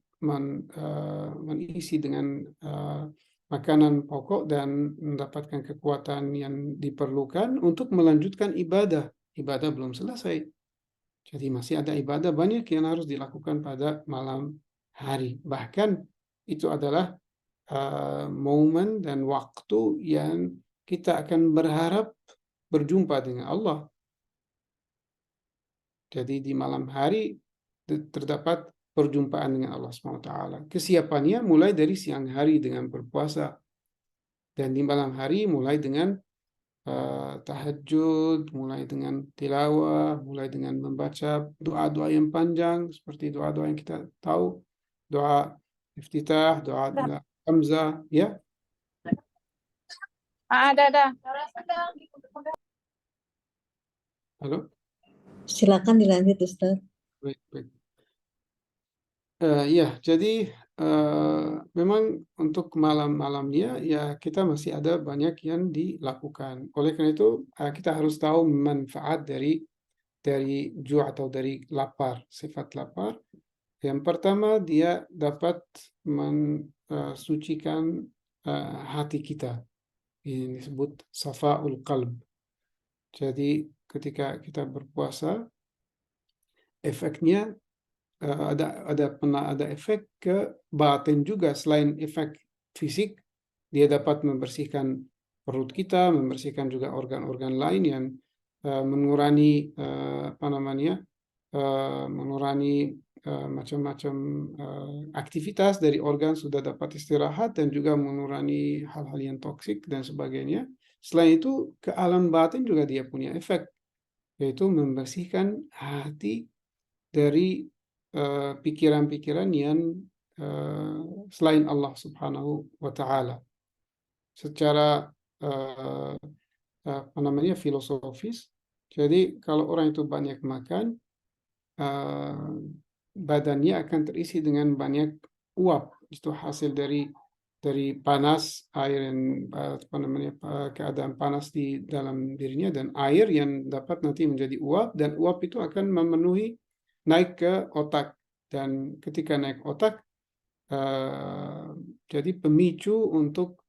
mengisi dengan makanan pokok dan mendapatkan kekuatan yang diperlukan untuk melanjutkan ibadah. Ibadah belum selesai. Jadi masih ada ibadah banyak yang harus dilakukan pada malam hari. Bahkan itu adalah momen dan waktu yang kita akan berharap berjumpa dengan Allah. Jadi di malam hari terdapat perjumpaan dengan Allah SWT. Kesiapannya mulai dari siang hari dengan berpuasa. Dan di malam hari mulai dengan tahajud, mulai dengan tilawah, mulai dengan membaca doa-doa yang panjang, seperti doa-doa yang kita tahu, doa iftitah, doa Hamzah, ya. Ada. Halo? Silakan dilanjut, Ustaz. Baik. Ya, jadi memang untuk malam-malamnya ya kita masih ada banyak yang dilakukan. Oleh karena itu kita harus tahu manfaat dari ju' atau dari lapar, sifat lapar. Yang pertama, dia dapat mensucikan hati kita. Ini disebut safa'ul qalb. Jadi ketika kita berpuasa, efeknya pernah ada efek ke batin juga. Selain efek fisik, dia dapat membersihkan perut kita, membersihkan juga organ-organ lain yang mengurangi mengurangi macam-macam aktivitas dari organ, sudah dapat istirahat, dan juga mengurangi hal-hal yang toksik dan sebagainya. Selain itu, ke alam batin juga dia punya efek, yaitu membersihkan hati dari pikiran-pikiran yang selain Allah Subhanahu wa Ta'ala. Secara filosofis, jadi kalau orang itu banyak makan, badannya akan terisi dengan banyak uap. Itu hasil dari panas air yang keadaan panas di dalam dirinya, dan air yang dapat nanti menjadi uap, dan uap itu akan memenuhi, naik ke otak, dan ketika naik otak jadi pemicu untuk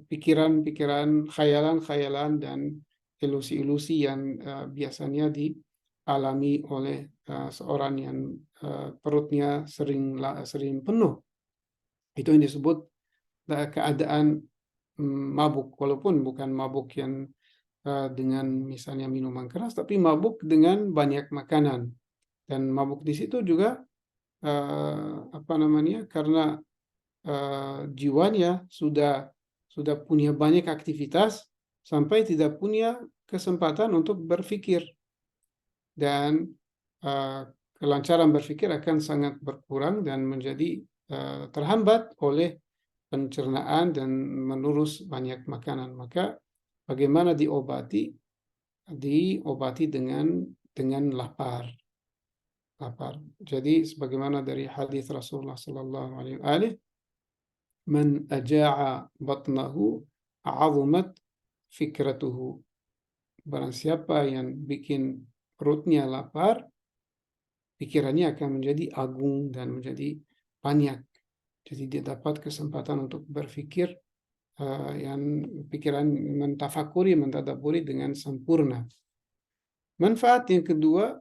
pikiran-pikiran, khayalan-khayalan dan ilusi-ilusi yang biasanya dialami oleh seorang yang perutnya sering penuh. Itu yang disebut keadaan mabuk, walaupun bukan mabuk yang dengan misalnya minuman keras, tapi mabuk dengan banyak makanan. Dan mabuk di situ juga karena jiwanya sudah punya banyak aktivitas sampai tidak punya kesempatan untuk berpikir, dan kelancaran berpikir akan sangat berkurang dan menjadi terhambat oleh pencernaan dan menurus banyak makanan. Maka bagaimana diobati? Diobati dengan lapar. Jadi sebagaimana dari hadis Rasulullah sallallahu alaihi wasallam, man aja'a batnahu a'azumat fikratuhu. Barang siapa yang bikin perutnya lapar, pikirannya akan menjadi agung dan menjadi banyak. Jadi dia dapat kesempatan untuk berpikir yang pikiran mentadaburi dengan sempurna. Manfaat yang kedua,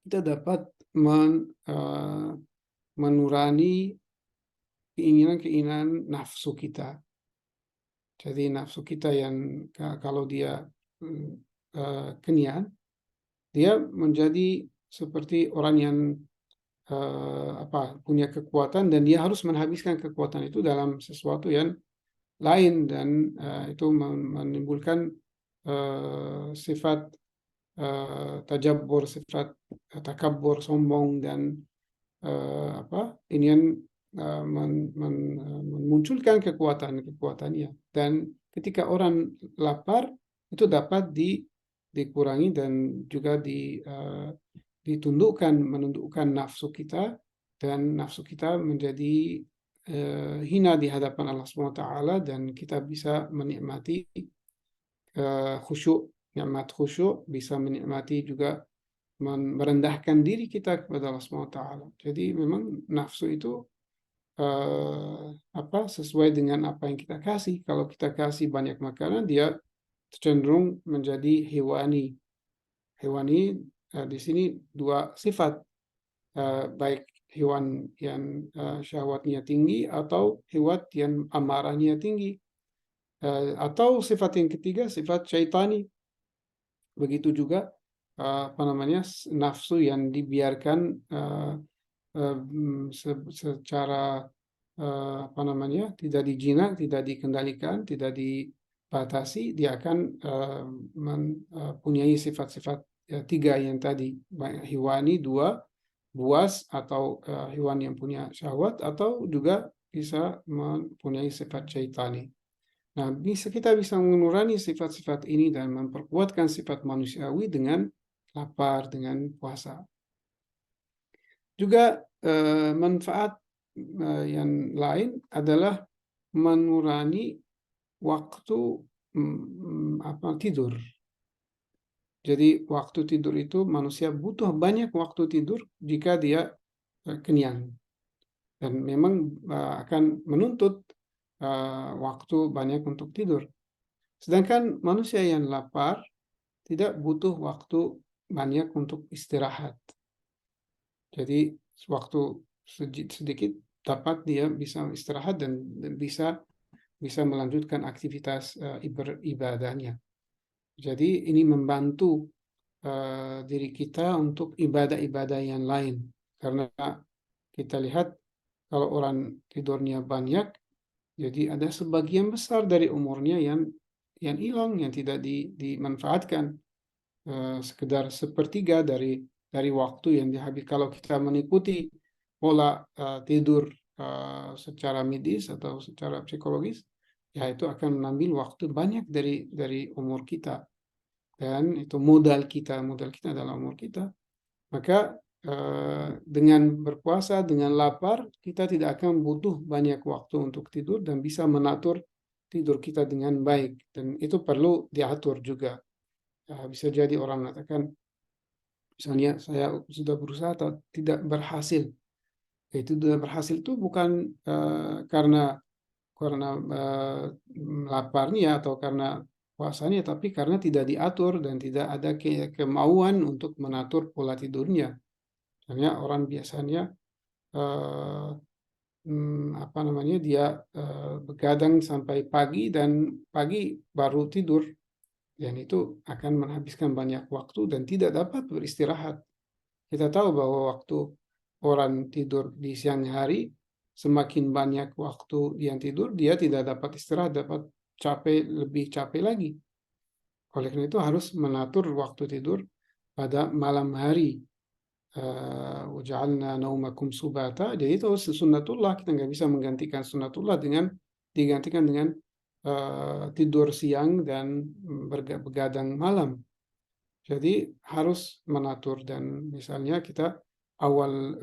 kita dapat menurani keinginan nafsu kita. Jadi nafsu kita yang kalau dia kenyang, dia menjadi seperti orang yang punya kekuatan, dan dia harus menghabiskan kekuatan itu dalam sesuatu yang lain, dan itu menimbulkan sifat tajabur, sifat takabur, sombong, dan ingin memunculkan kekuatannya. Dan ketika orang lapar itu dapat dikurangi dan juga menundukkan nafsu kita, dan nafsu kita menjadi hina di hadapan Allah SWT, dan kita bisa menikmati khusyuk, nikmat khusyuk, bisa menikmati juga merendahkan diri kita kepada Allah SWT. Jadi memang nafsu itu sesuai dengan apa yang kita kasih. Kalau kita kasih banyak makanan, dia cenderung menjadi hewani. Hewani di sini dua sifat, baik hewan yang syahwatnya tinggi atau hewan yang amarahnya tinggi, atau sifat yang ketiga, sifat syaitani. Begitu juga nafsu yang dibiarkan secara tidak dijinak, tidak dikendalikan, tidak dibatasi, dia akan mempunyai sifat-sifat tiga yang tadi, hewani, dua, buas, atau hewan yang punya syahwat, atau juga bisa mempunyai sifat syaitani. Nah, kita bisa mengurangi sifat-sifat ini dan memperkuatkan sifat manusiawi dengan lapar, dengan puasa. Juga manfaat yang lain adalah mengurangi waktu tidur. Jadi waktu tidur itu manusia butuh banyak waktu tidur jika dia kenyang, dan memang akan menuntut waktu banyak untuk tidur. Sedangkan manusia yang lapar tidak butuh waktu banyak untuk istirahat. Jadi waktu sedikit dapat dia bisa istirahat dan bisa melanjutkan aktivitas ibadahnya. Jadi ini membantu diri kita untuk ibadah-ibadah yang lain, karena kita lihat kalau orang tidurnya banyak, jadi ada sebagian besar dari umurnya yang hilang, yang tidak dimanfaatkan, sekedar sepertiga dari waktu yang dihabiskan. Kalau kita mengikuti pola tidur secara medis atau secara psikologis, ya itu akan mengambil waktu banyak dari umur kita, dan itu modal kita adalah umur kita. Maka dengan berpuasa, dengan lapar, kita tidak akan butuh banyak waktu untuk tidur dan bisa mengatur tidur kita dengan baik, dan itu perlu diatur juga. Bisa jadi orang mengatakan, misalnya saya sudah berusaha atau tidak berhasil. Itu tidak berhasil itu bukan karena laparnya atau karena puasanya, tapi karena tidak diatur dan tidak ada kemauan untuk mengatur pola tidurnya. Misalnya orang biasanya dia begadang sampai pagi dan pagi baru tidur, dan itu akan menghabiskan banyak waktu dan tidak dapat beristirahat. Kita tahu bahwa waktu orang tidur di siang hari, semakin banyak waktu dia tidur, dia tidak dapat istirahat, dapat lebih capek lagi. Oleh karena itu harus mengatur waktu tidur pada malam hari. Waja'alna naumakum subata. Jadi itu sunnatullah, kita nggak bisa menggantikan sunnatullah digantikan dengan tidur siang dan begadang malam. Jadi harus mengatur, dan misalnya kita awal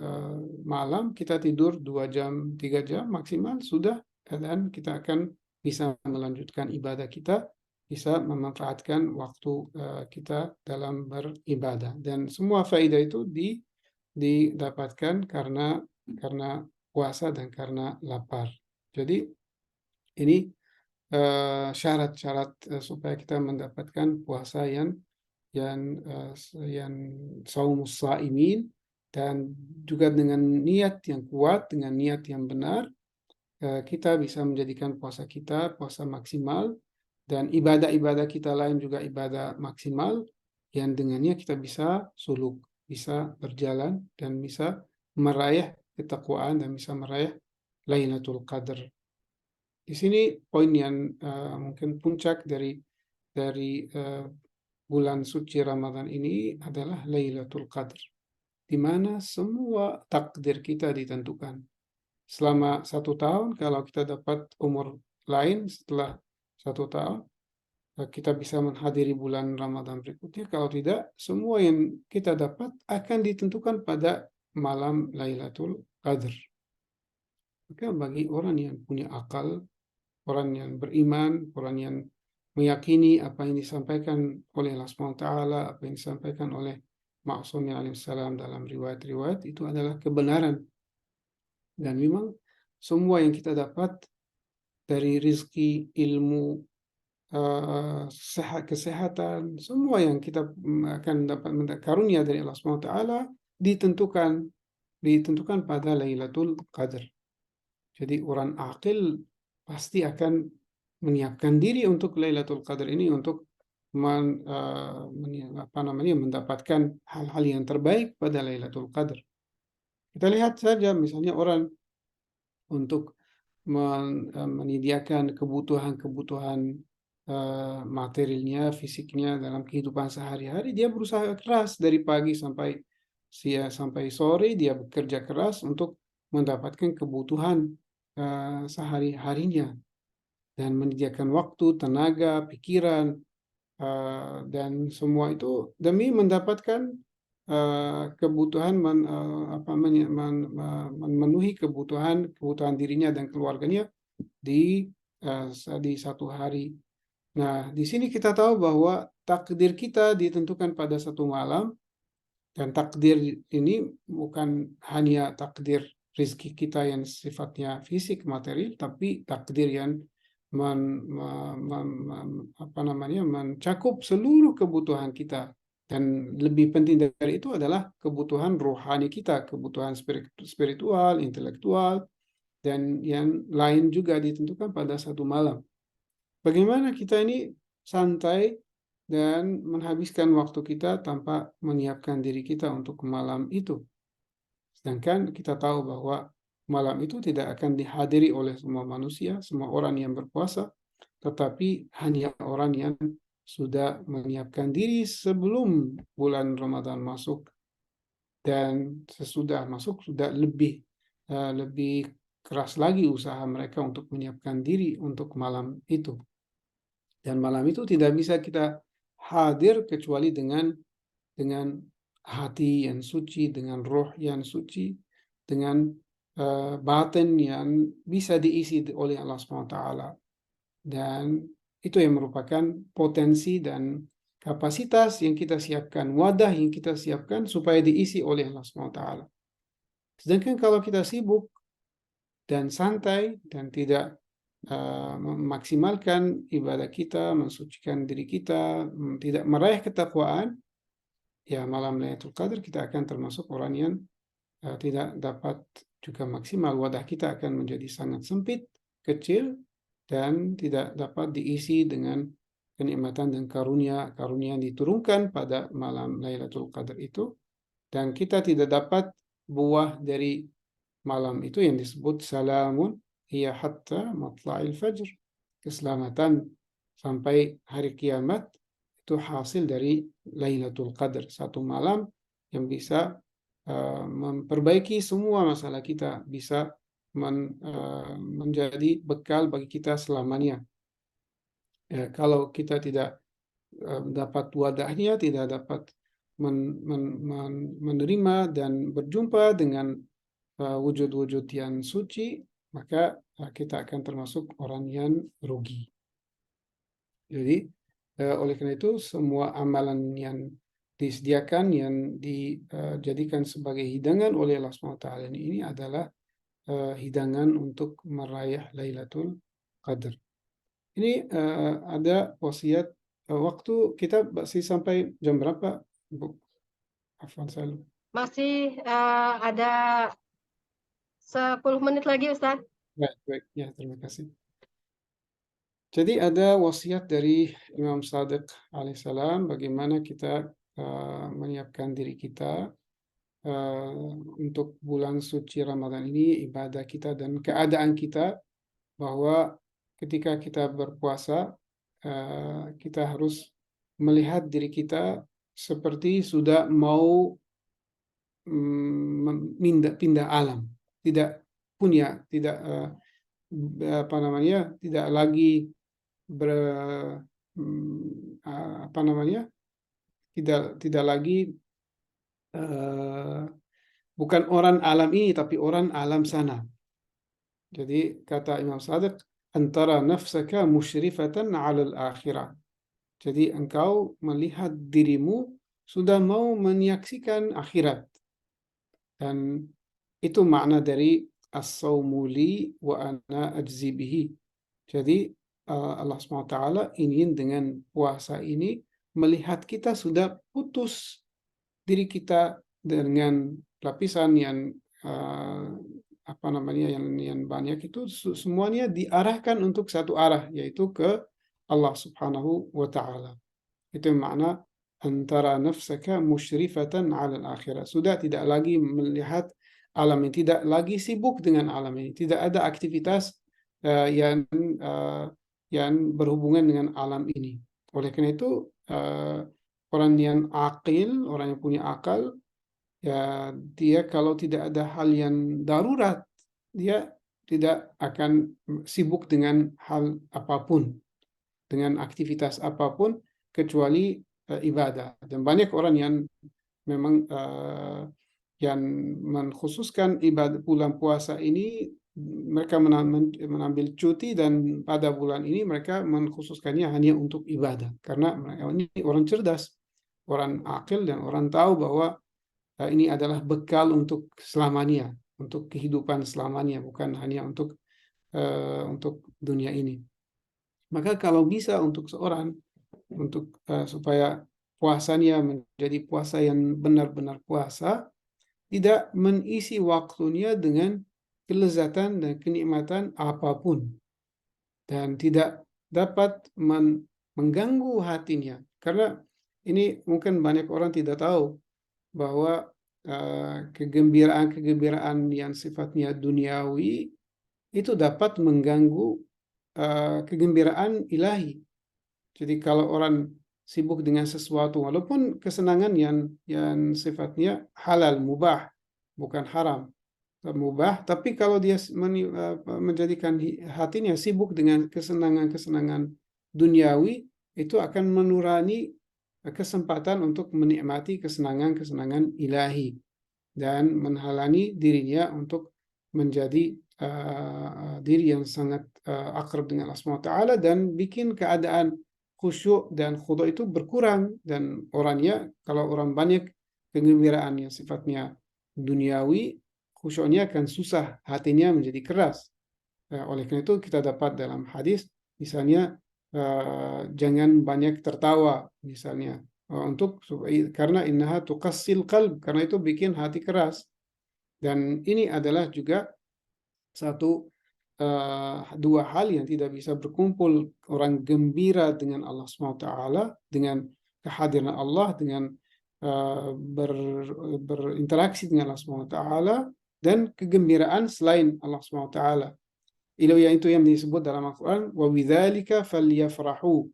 malam kita tidur 2 jam, 3 jam maksimal sudah, dan kita akan bisa melanjutkan ibadah kita, bisa memanfaatkan waktu kita dalam beribadah, dan semua faedah itu didapatkan karena puasa dan karena lapar. Jadi ini syarat-syarat supaya kita mendapatkan puasa yang shaumus shaimin, dan juga dengan niat yang kuat, dengan niat yang benar, kita bisa menjadikan puasa kita puasa maksimal, dan ibadah-ibadah kita lain juga ibadah maksimal, yang dengannya kita bisa suluk, bisa berjalan, dan bisa meraih ketakwaan, dan bisa meraih Lailatul Qadar. Di sini poin yang mungkin puncak dari bulan suci Ramadan ini adalah Lailatul Qadar, di mana semua takdir kita ditentukan. Selama 1 tahun, kalau kita dapat umur lain setelah 1 tahun, kita bisa menghadiri bulan Ramadan berikutnya. Kalau tidak, semua yang kita dapat akan ditentukan pada malam Lailatul Qadar. Maka bagi orang yang punya akal, orang yang beriman, orang yang meyakini apa yang disampaikan oleh Allah SWT, apa yang disampaikan oleh Ma'sum alaihissalam dalam riwayat-riwayat, itu adalah kebenaran. Dan memang semua yang kita dapat dari rizki, ilmu, kesehatan, semua yang kita akan dapat karunia dari Allah SWT ditentukan pada Lailatul Qadar. Jadi orang akil pasti akan menyiapkan diri untuk Lailatul Qadar ini untuk mendapatkan hal-hal yang terbaik pada Lailatul Qadar. Kita lihat saja misalnya orang untuk menyediakan kebutuhan materialnya, fisiknya dalam kehidupan sehari-hari, dia berusaha keras dari pagi sampai sore, dia bekerja keras untuk mendapatkan kebutuhan sehari-harinya dan menyediakan waktu, tenaga, pikiran, dan semua itu demi mendapatkan kebutuhan memenuhi kebutuhan dirinya dan keluarganya di 1 hari. Nah, di sini kita tahu bahwa takdir kita ditentukan pada 1 malam, dan takdir ini bukan hanya takdir rezeki kita yang sifatnya fisik material, tapi takdir yang mencakup seluruh kebutuhan kita. Dan lebih penting dari itu adalah kebutuhan rohani kita, kebutuhan spiritual, intelektual, dan yang lain juga ditentukan pada 1 malam. Bagaimana kita ini santai dan menghabiskan waktu kita tanpa menyiapkan diri kita untuk malam itu. Sedangkan kita tahu bahwa malam itu tidak akan dihadiri oleh semua manusia, semua orang yang berpuasa, tetapi hanya orang yang sudah menyiapkan diri sebelum bulan Ramadan masuk, dan sesudah masuk sudah lebih keras lagi usaha mereka untuk menyiapkan diri untuk malam itu. Dan malam itu tidak bisa kita hadir kecuali dengan hati yang suci, dengan roh yang suci, dengan batin yang bisa diisi oleh Allah SWT. Dan itu yang merupakan potensi dan kapasitas yang kita siapkan, wadah yang kita siapkan supaya diisi oleh Allah SWT. Sedangkan kalau kita sibuk dan santai dan tidak memaksimalkan ibadah kita, mensucikan diri kita, tidak meraih ketakwaan, ya malam Lailatul Qadar kita akan termasuk orang yang tidak dapat juga maksimal. Wadah kita akan menjadi sangat sempit, kecil, dan tidak dapat diisi dengan kenikmatan dan karunia yang diturunkan pada malam Lailatul Qadar itu. Dan kita tidak dapat buah dari malam itu yang disebut salamun hiya hatta matla'il fajr. Keselamatan sampai hari kiamat itu hasil dari Lailatul Qadar, 1 malam yang bisa memperbaiki semua masalah kita, bisa menjadi bekal bagi kita selamanya. Kalau kita tidak dapat wadahnya, tidak dapat menerima dan berjumpa dengan wujud-wujud yang suci, maka kita akan termasuk orang yang rugi. Jadi oleh karena itu semua amalan yang disediakan, yang dijadikan sebagai hidangan oleh Allah SWT ini adalah hidangan untuk meraih Lailatul Qadar. Ini ada wasiat waktu kita masih sampai jam berapa, Bu? Afwan Salu. Masih ada 10 menit lagi, Ustaz. Baik, ya, terima kasih. Jadi ada wasiat dari Imam Shadiq alaihissalam bagaimana kita menyiapkan diri kita untuk bulan suci Ramadan ini, ibadah kita dan keadaan kita, bahwa ketika kita berpuasa kita harus melihat diri kita seperti sudah mau pindah alam, tidak punya, tidak apa namanya, tidak lagi apa namanya, tidak lagi bukan orang alam ini tapi orang alam sana. Jadi kata Imam Shadiq, antara nafsaka musyrifatan 'ala al-akhirah. Jadi engkau melihat dirimu sudah mau menyaksikan akhirat. Dan itu makna dari as-sawmu li wa ana ajzi bihi. Jadi Allah SWT ingin dengan puasa ini melihat kita sudah putus diri kita dengan lapisan yang apa namanya, yang banyak itu semuanya diarahkan untuk satu arah, yaitu ke Allah Subhanahu wa Ta'ala. Itu makna antara nafsaka musyrifatan 'ala al-akhirah. Sudah tidak lagi melihat alam ini, tidak lagi sibuk dengan alam ini, tidak ada aktivitas yang berhubungan dengan alam ini. Oleh karena itu orang yang akil, orang yang punya akal, ya dia kalau tidak ada hal yang darurat, dia tidak akan sibuk dengan hal apapun, dengan aktivitas apapun kecuali ibadah. Dan banyak orang yang memang yang mengkhususkan ibadah bulan puasa ini, mereka mengambil cuti dan pada bulan ini mereka mengkhususkannya hanya untuk ibadah, karena mereka ini orang cerdas, orang akil, dan orang tahu bahwa ini adalah bekal untuk selamanya, untuk kehidupan selamanya, bukan hanya untuk dunia ini. Maka kalau bisa untuk seorang, untuk supaya puasanya menjadi puasa yang benar-benar puasa, tidak mengisi waktunya dengan kelezatan dan kenikmatan apapun, dan tidak dapat mengganggu hatinya. Karena ini mungkin banyak orang tidak tahu bahwa kegembiraan yang sifatnya duniawi itu dapat mengganggu kegembiraan ilahi. Jadi kalau orang sibuk dengan sesuatu, walaupun kesenangan yang sifatnya halal, mubah, bukan haram, mubah, tapi kalau dia menjadikan hatinya sibuk dengan kesenangan-kesenangan duniawi, itu akan mengurangi kesempatan untuk menikmati kesenangan-kesenangan ilahi dan menghalangi dirinya untuk menjadi diri yang sangat akrab dengan Allah SWT, dan bikin keadaan khusyuk dan khudu' itu berkurang. Dan orangnya, kalau orang banyak kegembiraan yang sifatnya duniawi, khusyuknya akan susah, hatinya menjadi keras. Oleh karena itu kita dapat dalam hadis, misalnya jangan banyak tertawa, misalnya, karena innaha tuqassil qalb, karena itu bikin hati keras. Dan ini adalah juga dua hal yang tidak bisa berkumpul. Orang gembira dengan Allah SWT, dengan kehadiran Allah, dengan berinteraksi dengan Allah SWT, dan kegembiraan selain Allah SWT. Itu yang disebut dalam Al-Quran, wa bidzalika falyafrahu.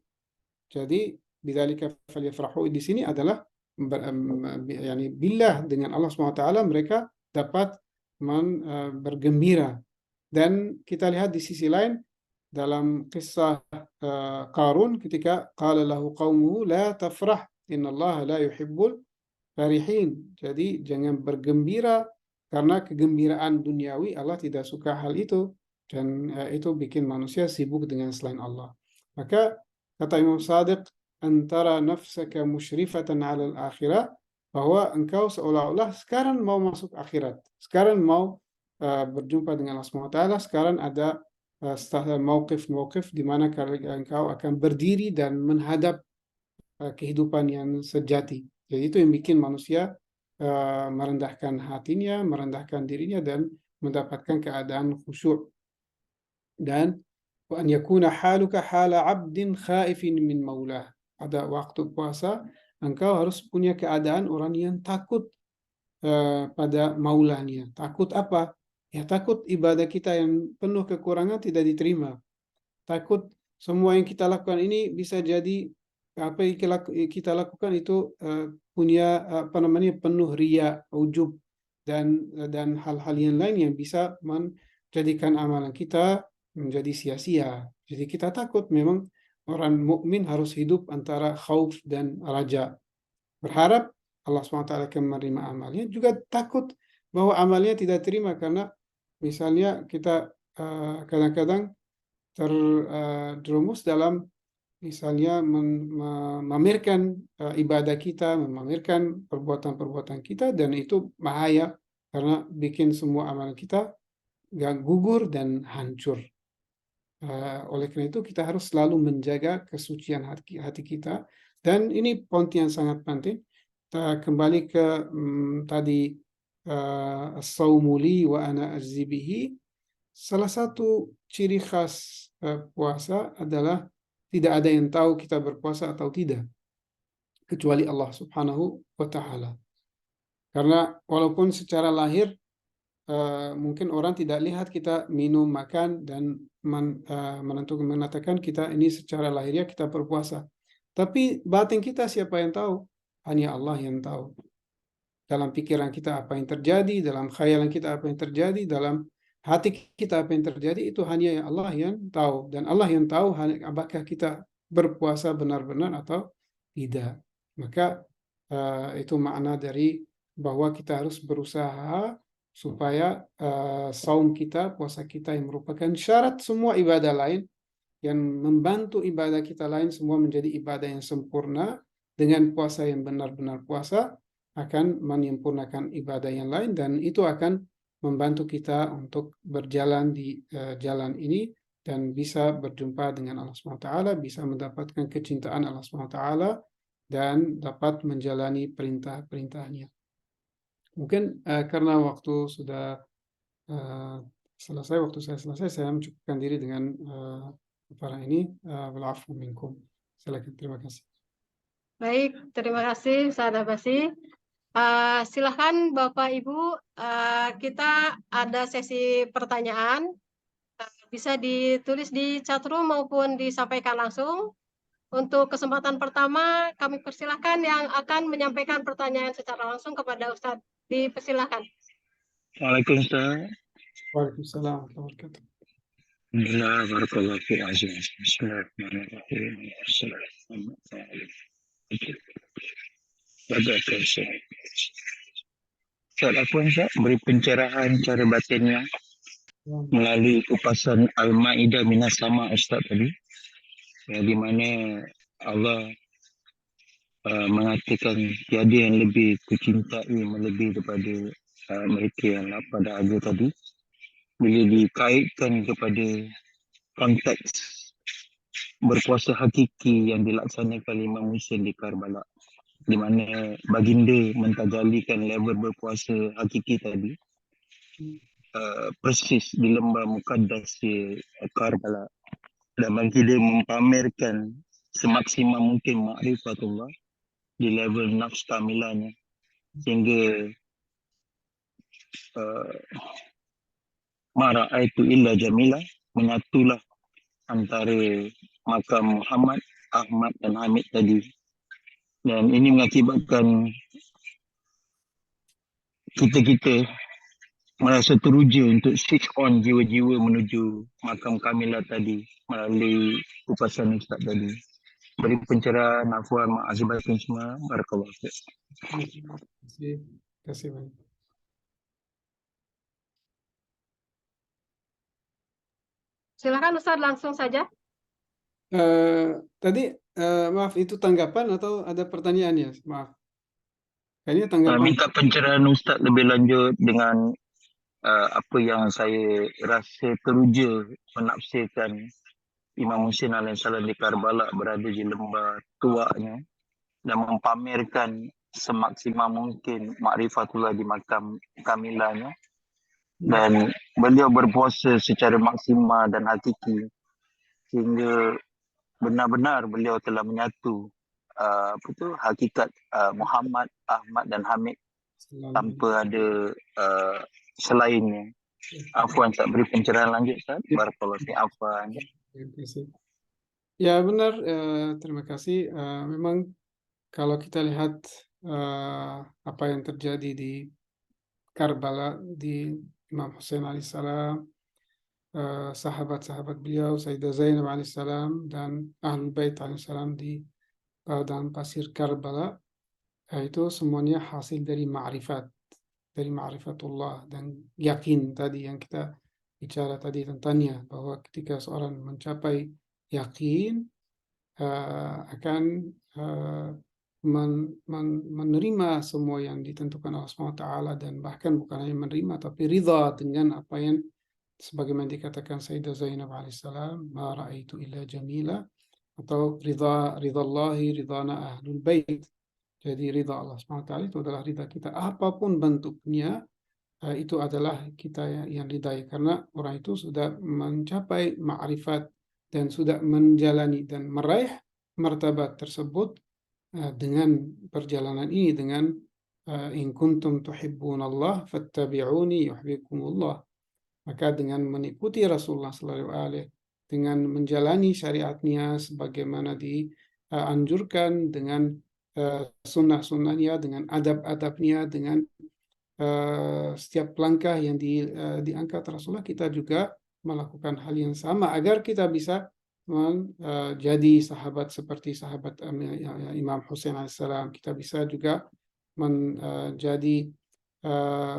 Jadi bidzalika falyafrahu di sini adalah yani billah, dengan Allah SWT mereka dapat bergembira. Dan kita lihat di sisi lain dalam kisah Qarun, ketika qala lahu qaumuhu la tafrah innallaha la yuhibbul farihin. Jadi jangan bergembira, karena kegembiraan duniawi Allah tidak suka hal itu, dan itu bikin manusia sibuk dengan selain Allah. Maka kata Imam Shadiq, antara nafsaka musyrifatan 'ala al-akhirah, bahwa engkau seolah-olah sekarang mau masuk akhirat, sekarang mau berjumpa dengan Allah SWT, sekarang ada mauqif di mana engkau akan berdiri dan menghadap kehidupan yang sejati. Jadi itu yang bikin manusia merendahkan hatinya, merendahkan dirinya, dan mendapatkan keadaan khusyuk. Dan wa an yakuna haluka hala 'abdin khaifin min maulah. Pada waktu puasa engkau harus punya keadaan orang yang takut pada maulanya. Takut apa? Ya takut ibadah kita yang penuh kekurangan tidak diterima. Takut semua yang kita lakukan ini bisa jadi apa yang kita lakukan itu punya penuh riya, ujub dan hal-hal yang lain yang bisa menjadikan amalan kita menjadi sia-sia. Jadi kita takut, memang orang mukmin harus hidup antara khauf dan raja. Berharap Allah SWT akan menerima amalnya, juga takut bahwa amalnya tidak terima karena misalnya kita kadang-kadang terjerumus dalam misalnya memamerkan ibadah kita, memamerkan perbuatan-perbuatan kita, dan itu bahaya karena bikin semua amalan kita gugur dan hancur. Oleh karena itu kita harus selalu menjaga kesucian hati kita, dan ini poin yang sangat penting. Kita kembali ke tadi as-saumuli wa ana ajzi bihi. Salah satu ciri khas puasa adalah tidak ada yang tahu kita berpuasa atau tidak, kecuali Allah Subhanahu wa Ta'ala. Karena walaupun secara lahir mungkin orang tidak lihat kita minum, makan, dan mengatakan kita ini secara lahiriah kita berpuasa. Tapi batin kita siapa yang tahu? Hanya Allah yang tahu. Dalam pikiran kita apa yang terjadi, dalam khayalan kita apa yang terjadi, dalam hati kita apa yang terjadi, itu hanya Allah yang tahu. Dan Allah yang tahu apakah kita berpuasa benar-benar atau tidak. Maka itu makna dari bahwa kita harus berusaha supaya saum kita, puasa kita yang merupakan syarat semua ibadah lain, yang membantu ibadah kita lain semua menjadi ibadah yang sempurna. Dengan puasa yang benar-benar puasa akan menyempurnakan ibadah yang lain, dan itu akan membantu kita untuk berjalan di jalan ini dan bisa berjumpa dengan Allah SWT, bisa mendapatkan kecintaan Allah SWT, dan dapat menjalani perintah-perintahnya. Mungkin karena waktu sudah selesai, waktu saya selesai, saya mencukupkan diri dengan paparan ini. Wal-'afwu minkum. Silakan, terima kasih. Baik, terima kasih Ustaz Abbasi. Silahkan Bapak Ibu, kita ada sesi pertanyaan, bisa ditulis di chat room maupun disampaikan langsung. Untuk kesempatan pertama, kami persilahkan yang akan menyampaikan pertanyaan secara langsung kepada Ustaz. Dipersilahkan. Waalaikumsalam. Waalaikumsalam warahmatullahi wabarakatuh. Alhamdulillah, barakallahu fi azim. Bismillahirrahmanirrahim. Assalamualaikum. Ustaz, apa Ustaz beri pencerahan cara batinnya melalui kupasan Al-Ma'idah minas sama Ustaz tadi, di mana Allah mengatakan tiada yang lebih kucintai melebihi daripada mereka yang lapar dahaga tadi, bila dikaitkan kepada konteks berpuasa hakiki yang dilaksanakan Imam Husain di Karbala, di mana baginda mentajalikan level berpuasa hakiki tadi persis di lembah Mukaddas di Karbala, dan baginda mempamerkan semaksimal mungkin ma'rifatullah di level nafs kamilanya, sehingga mara'aitu illa jamila, menyatulah antara makam Muhammad, Ahmad dan Hamid tadi. Dan ini mengakibatkan kita merasa teruja untuk switch on jiwa-jiwa menuju makam Kamilah tadi melalui kupasan Ustaz tadi. Beri pencerahan, afwan, ma'azibatun semua. Barakallahu fiik. Terima kasih banyak. Silakan Ustaz, langsung saja. Tadi maaf, itu tanggapan atau ada pertanyaannya? Maaf. Kayaknya tanggapan. Minta pencerahan Ustaz lebih lanjut dengan apa yang saya rasa teruja menafsirkan Imam Husain alaihissalam di Karbala berada di lembah tuanya dan mempamerkan semaksimal mungkin makrifatullah di makam kamilanya, dan beliau berpuasa secara maksimal dan hakiki sehingga benar-benar beliau telah menyatu hakikat Muhammad, Ahmad dan Hamid tanpa ada selainnya. Afwan, tak beri pencerahan lanjut Ustaz. Barakallahu fiik. Afwan. Terima kasih. Ya benar, terima kasih. Memang kalau kita lihat apa yang terjadi di Karbala di Imam Hussein alaihissalam, sahabat-sahabat beliau, Sayyidah Zainab alaihissalam dan Ahlul Bait alaihissalam di padang pasir Karbala, itu semuanya hasil dari ma'rifatullah dan yakin tadi yang kita bicara tadi tentangnya, bahwa ketika seorang mencapai yakin akan menerima semua yang ditentukan Allah SWT, dan bahkan bukan hanya menerima tapi ridha dengan apa yang sebagaimana dikatakan Sayyidah Zainab alaihissalam, ma ra'aitu illa jamila, atau ridhallahi ridhana ahlul bait. Jadi ridha Allah SWT itu adalah ridha kita apapun bentuknya, itu adalah kita yang ridai, karena orang itu sudah mencapai ma'rifat dan sudah menjalani dan meraih martabat tersebut dengan perjalanan ini, dengan in kuntum tuhibbunallah fattabi'uni yuhibbukumullah. Maka dengan mengikuti Rasulullah SAW, dengan menjalani syariatnya sebagaimana dianjurkan, dengan sunnah-sunnahnya, dengan adab-adabnya, dengan setiap langkah yang diangkat Rasulullah, kita juga melakukan hal yang sama agar kita bisa menjadi sahabat seperti sahabat Imam Hussein alaihissalam. Kita bisa juga menjadi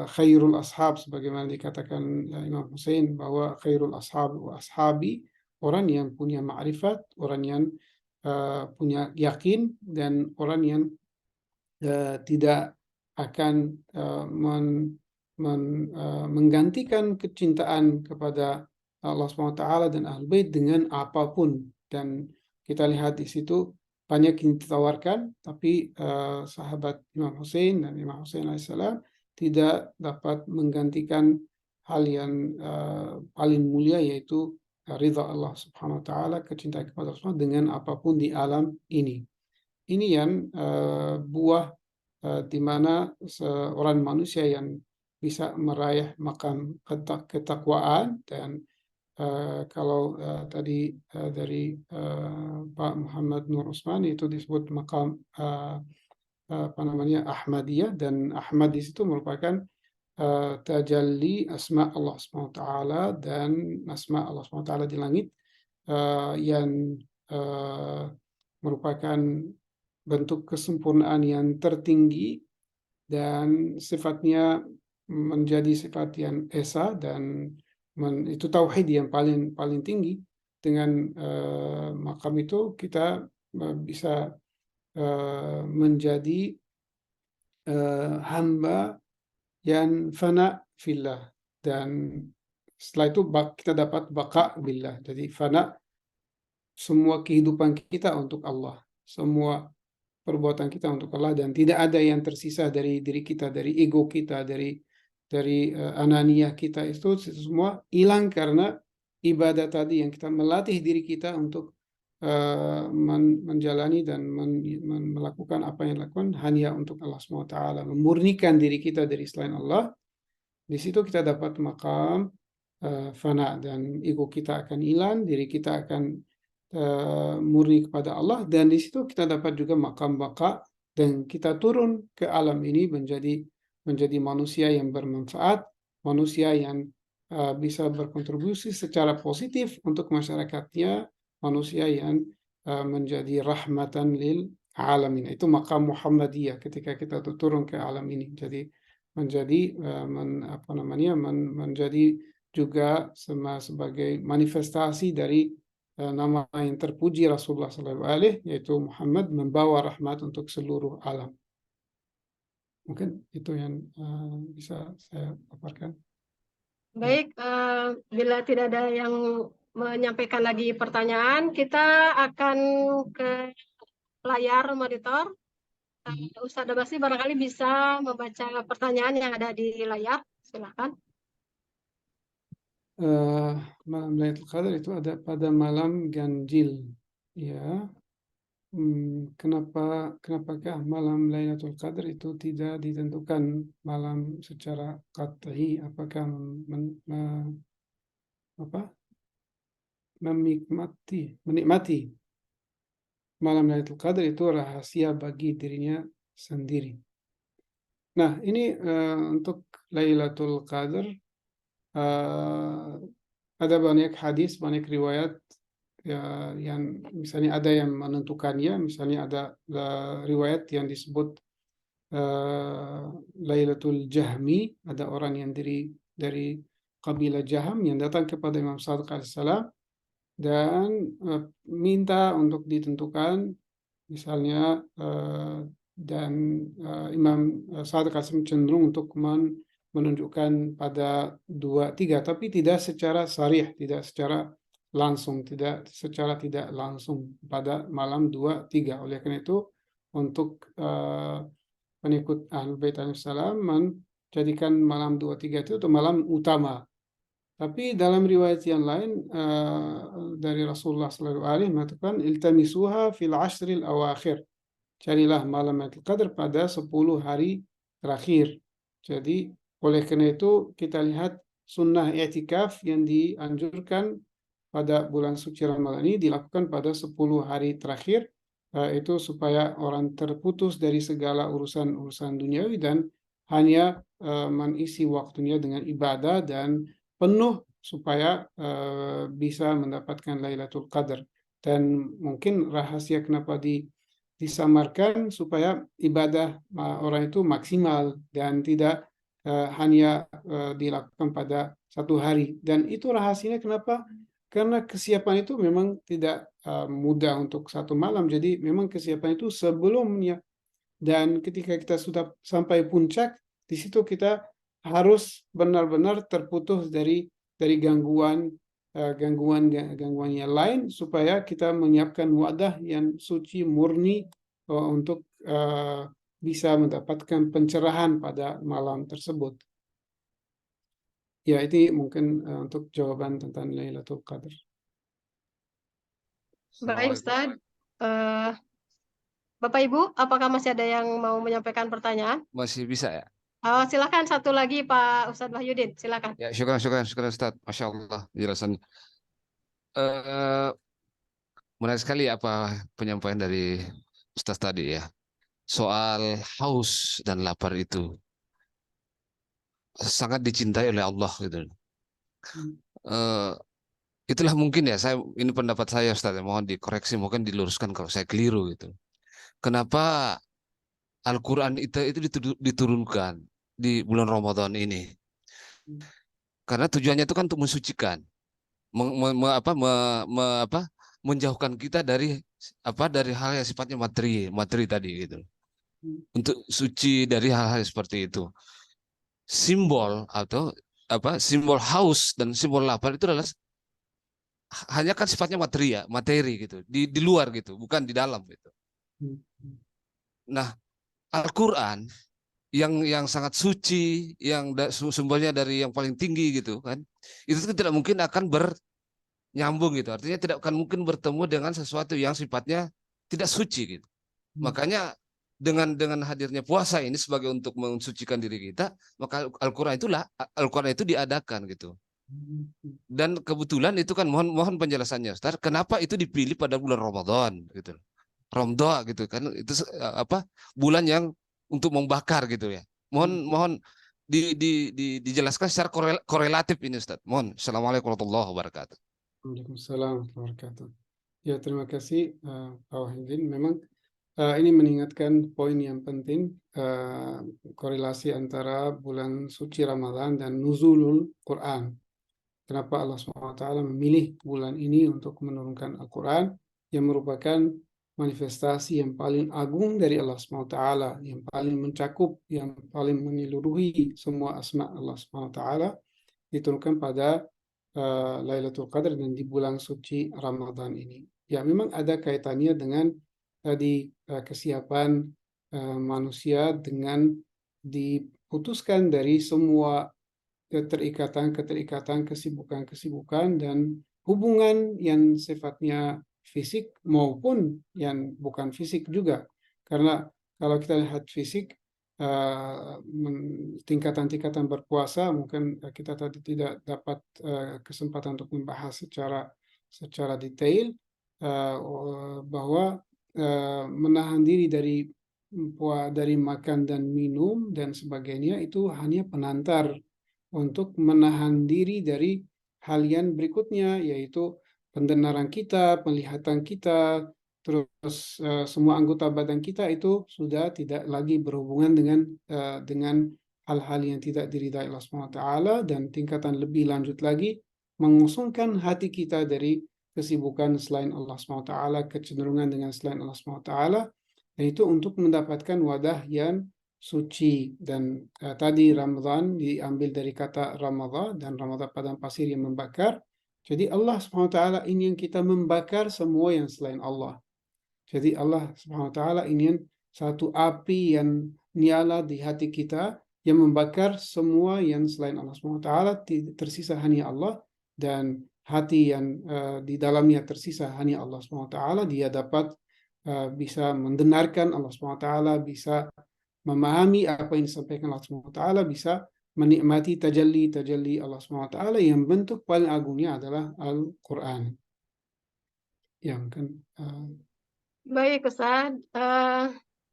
khairul ashab, sebagaimana dikatakan Imam Hussein bahwa khairul ashab wa ashabi, orang yang punya ma'rifat, orang yang punya yakin, dan orang yang tidak akan menggantikan kecintaan kepada Allah SWT dan Ahlul Bait dengan apapun. Dan kita lihat di situ banyak yang ditawarkan, tapi sahabat Imam Hussein dan Imam Hussein alaihissalam tidak dapat menggantikan hal yang paling mulia, yaitu ridha Allah Subhanahu Wa Taala, kecintaan kepada Allah dengan apapun di alam ini. Ini yang buah di mana seorang manusia yang bisa meraih maqam ketakwaan. Dan kalau tadi dari Pak Muhammad Nur Usman itu disebut maqam apa namanya Ahmadiyah, dan Ahmad di situ merupakan tajalli asma Allah SWT, dan asma Allah SWT di langit yang merupakan bentuk kesempurnaan yang tertinggi, dan sifatnya menjadi sifat yang esa, dan itu tauhid yang paling tinggi. Dengan makam itu kita bisa menjadi hamba yang fana fillah, dan setelah itu kita dapat baqa billah. Jadi fana, semua kehidupan kita untuk Allah, semua perbuatan kita untuk Allah, dan tidak ada yang tersisa dari diri kita, dari ego kita, dari ananiyah kita. Itu semua hilang karena ibadah tadi, yang kita melatih diri kita untuk menjalani dan melakukan apa yang dilakukan hanya untuk Allah SWT, memurnikan diri kita dari selain Allah. Di situ kita dapat makam fana, dan ego kita akan hilang, diri kita akan murni kepada Allah, dan di situ kita dapat juga makam baqa, dan kita turun ke alam ini menjadi manusia yang bermanfaat, manusia yang bisa berkontribusi secara positif untuk masyarakatnya, manusia yang menjadi rahmatan lil alamin. Itu makam Muhammadiyah ketika kita turun ke alam ini. Jadi menjadi menjadi juga sebagai manifestasi dari nama yang terpuji Rasulullah SAW, yaitu Muhammad, membawa rahmat untuk seluruh alam. Mungkin itu yang bisa saya paparkan. Baik, bila tidak ada yang menyampaikan lagi pertanyaan, kita akan ke layar monitor. Ustaz Abasi barangkali bisa membaca pertanyaan yang ada di layar. Silakan. Malam Lailatul Qadar itu ada pada malam ganjil, ya. Kenapakah malam Lailatul Qadar itu tidak ditentukan malam secara qat'i? Apakah menikmati malam Lailatul Qadar itu rahasia bagi dirinya sendiri. Nah, ini untuk Lailatul Qadar ada banyak hadis, banyak riwayat ya, yang misalnya ada yang menentukannya, misalnya ada riwayat yang disebut Lailatul Jahmi, ada orang yang dari kabilah Jaham yang datang kepada Imam Shadiq alaihissalam dan minta untuk ditentukan, misalnya dan Imam Shadiq alaihissalam cenderung untuk menunjukkan pada 2-3, tapi tidak secara sarih, tidak secara langsung, tidak langsung pada malam 2-3. Oleh karena itu, untuk pengikut Ahlul Bait alaihissalam menjadikan malam 2-3 itu malam utama. Tapi dalam riwayat yang lain dari Rasulullah SAW mengatakan iltamisuha fil ashril awakhir. Carilah malam Lailatul Qadar pada 10 hari terakhir. Jadi oleh karena itu kita lihat sunnah i'tikaf yang dianjurkan pada bulan suci Ramadan ini dilakukan pada 10 hari terakhir, itu supaya orang terputus dari segala urusan duniawi dan hanya mengisi waktunya dengan ibadah dan penuh supaya bisa mendapatkan Lailatul Qadar. Dan mungkin rahasia kenapa disamarkan supaya ibadah orang itu maksimal dan tidak hanya dilakukan pada satu hari. Dan itu rahasianya kenapa? Karena kesiapan itu memang tidak mudah untuk satu malam. Jadi memang kesiapan itu sebelumnya. Dan ketika kita sudah sampai puncak, di situ kita harus benar-benar terputus dari gangguan yang lain supaya kita menyiapkan wadah yang suci murni untuk bisa mendapatkan pencerahan pada malam tersebut. Ya, ini mungkin untuk jawaban tentang Lailatul Qadar. Baik, Ustaz. Bapak Ibu, apakah masih ada yang mau menyampaikan pertanyaan? Masih bisa ya? Silakan satu lagi Pak Ustadz Wahyudin, silakan. Ya, syukur Ustaz. Masya Allah penjelasannya. Menarik sekali apa penyampaian dari Ustaz tadi ya. Soal haus dan lapar itu sangat dicintai oleh Allah gitu. Itulah mungkin ya, ini pendapat saya Ustaz, mohon dikoreksi, mungkin diluruskan kalau saya keliru gitu. Kenapa Al-Quran itu diturunkan di bulan Ramadan ini? Karena tujuannya itu kan untuk mensucikan, menjauhkan kita dari hal yang sifatnya materi tadi gitu. Untuk suci dari hal-hal seperti itu. Simbol atau simbol haus dan simbol lapar itu adalah hanya kan sifatnya materi gitu, di luar gitu, bukan di dalam gitu. Nah, Al-Quran yang sangat suci, yang sumbernya dari yang paling tinggi gitu kan, itu tidak mungkin akan bernyambung gitu. Artinya tidak akan mungkin bertemu dengan sesuatu yang sifatnya tidak suci gitu. Makanya dengan hadirnya puasa ini sebagai untuk mensucikan diri kita, maka Al-Quran itu diadakan gitu. Dan kebetulan itu kan mohon penjelasannya Ustaz, kenapa itu dipilih pada bulan Ramadan gitu. Ramadan gitu kan, itu bulan yang untuk membakar gitu ya. Mohon dijelaskan secara korelatif ini Ustaz. Mohon. Assalamualaikum warahmatullahi wabarakatuh. Waalaikumsalam warahmatullahi wabarakatuh. Ya, terima kasih Pak Wahyudin. Memang ini mengingatkan poin yang penting, korelasi antara bulan suci Ramadan dan nuzulul Quran. Kenapa Allah SWT memilih bulan ini untuk menurunkan Al-Quran yang merupakan manifestasi yang paling agung dari Allah SWT, yang paling mencakup, yang paling menyeluruhi semua asma Allah SWT, diturunkan pada Lailatul Qadar dan di bulan suci Ramadan ini. Ya, memang ada kaitannya dengan tadi kesiapan manusia dengan diputuskan dari semua keterikatan, kesibukan dan hubungan yang sifatnya fisik maupun yang bukan fisik juga. Karena kalau kita lihat fisik, tingkatan-tingkatan berpuasa, mungkin kita tadi tidak dapat kesempatan untuk membahas secara detail, bahwa menahan diri dari makan dan minum dan sebagainya itu hanya pengantar untuk menahan diri dari hal yang berikutnya, yaitu pendengaran kita, penglihatan kita, terus semua anggota badan kita itu sudah tidak lagi berhubungan dengan hal-hal yang tidak diridai Allah SWT, dan tingkatan lebih lanjut lagi mengosongkan hati kita dari kesibukan selain Allah SWT, kecenderungan dengan selain Allah SWT, dan itu untuk mendapatkan wadah yang suci. Dan tadi Ramadan diambil dari kata Ramadhan, dan Ramadhan padang pasir yang membakar. Jadi Allah SWT ingin kita membakar semua yang selain Allah. Jadi Allah SWT ingin satu api yang nyala di hati kita yang membakar semua yang selain Allah SWT, tersisa hanya Allah, dan hati yang di dalamnya tersisa hanya Allah SWT, dia dapat bisa mendengarkan Allah SWT, bisa memahami apa yang disampaikan Allah SWT, bisa menikmati tajalli Allah SWT yang bentuk paling agungnya adalah Al-Quran. Yang kan Baik Ustaz,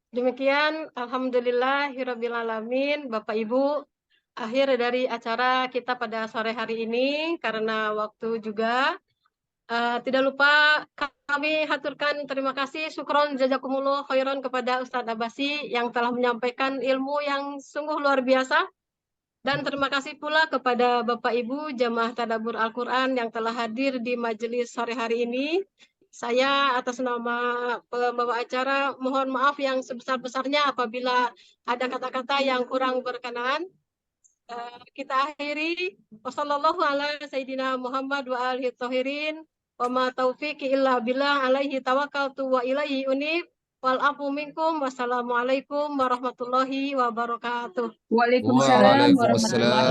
demikian alhamdulillahirabbil alamin. Bapak Ibu, akhir dari acara kita pada sore hari ini karena waktu juga. Tidak lupa kami haturkan terima kasih, syukron jazakumullah khairan kepada Ustadz Abbasi yang telah menyampaikan ilmu yang sungguh luar biasa. Dan terima kasih pula kepada Bapak Ibu Jamaah Tadabbur Al-Quran yang telah hadir di majelis sore hari ini. Saya atas nama pembawa acara mohon maaf yang sebesar-besarnya apabila ada kata-kata yang kurang berkenan. Kita akhiri. Wassallallahu ala sayyidina Muhammad wa alihi thahirin. Wa ma taufiqi illa billah alaihi tawakkaltu wa ilaihi unib. Wal afu minkum. Wassalamualaikum warahmatullahi wabarakatuh. Waalaikumsalam warahmatullahi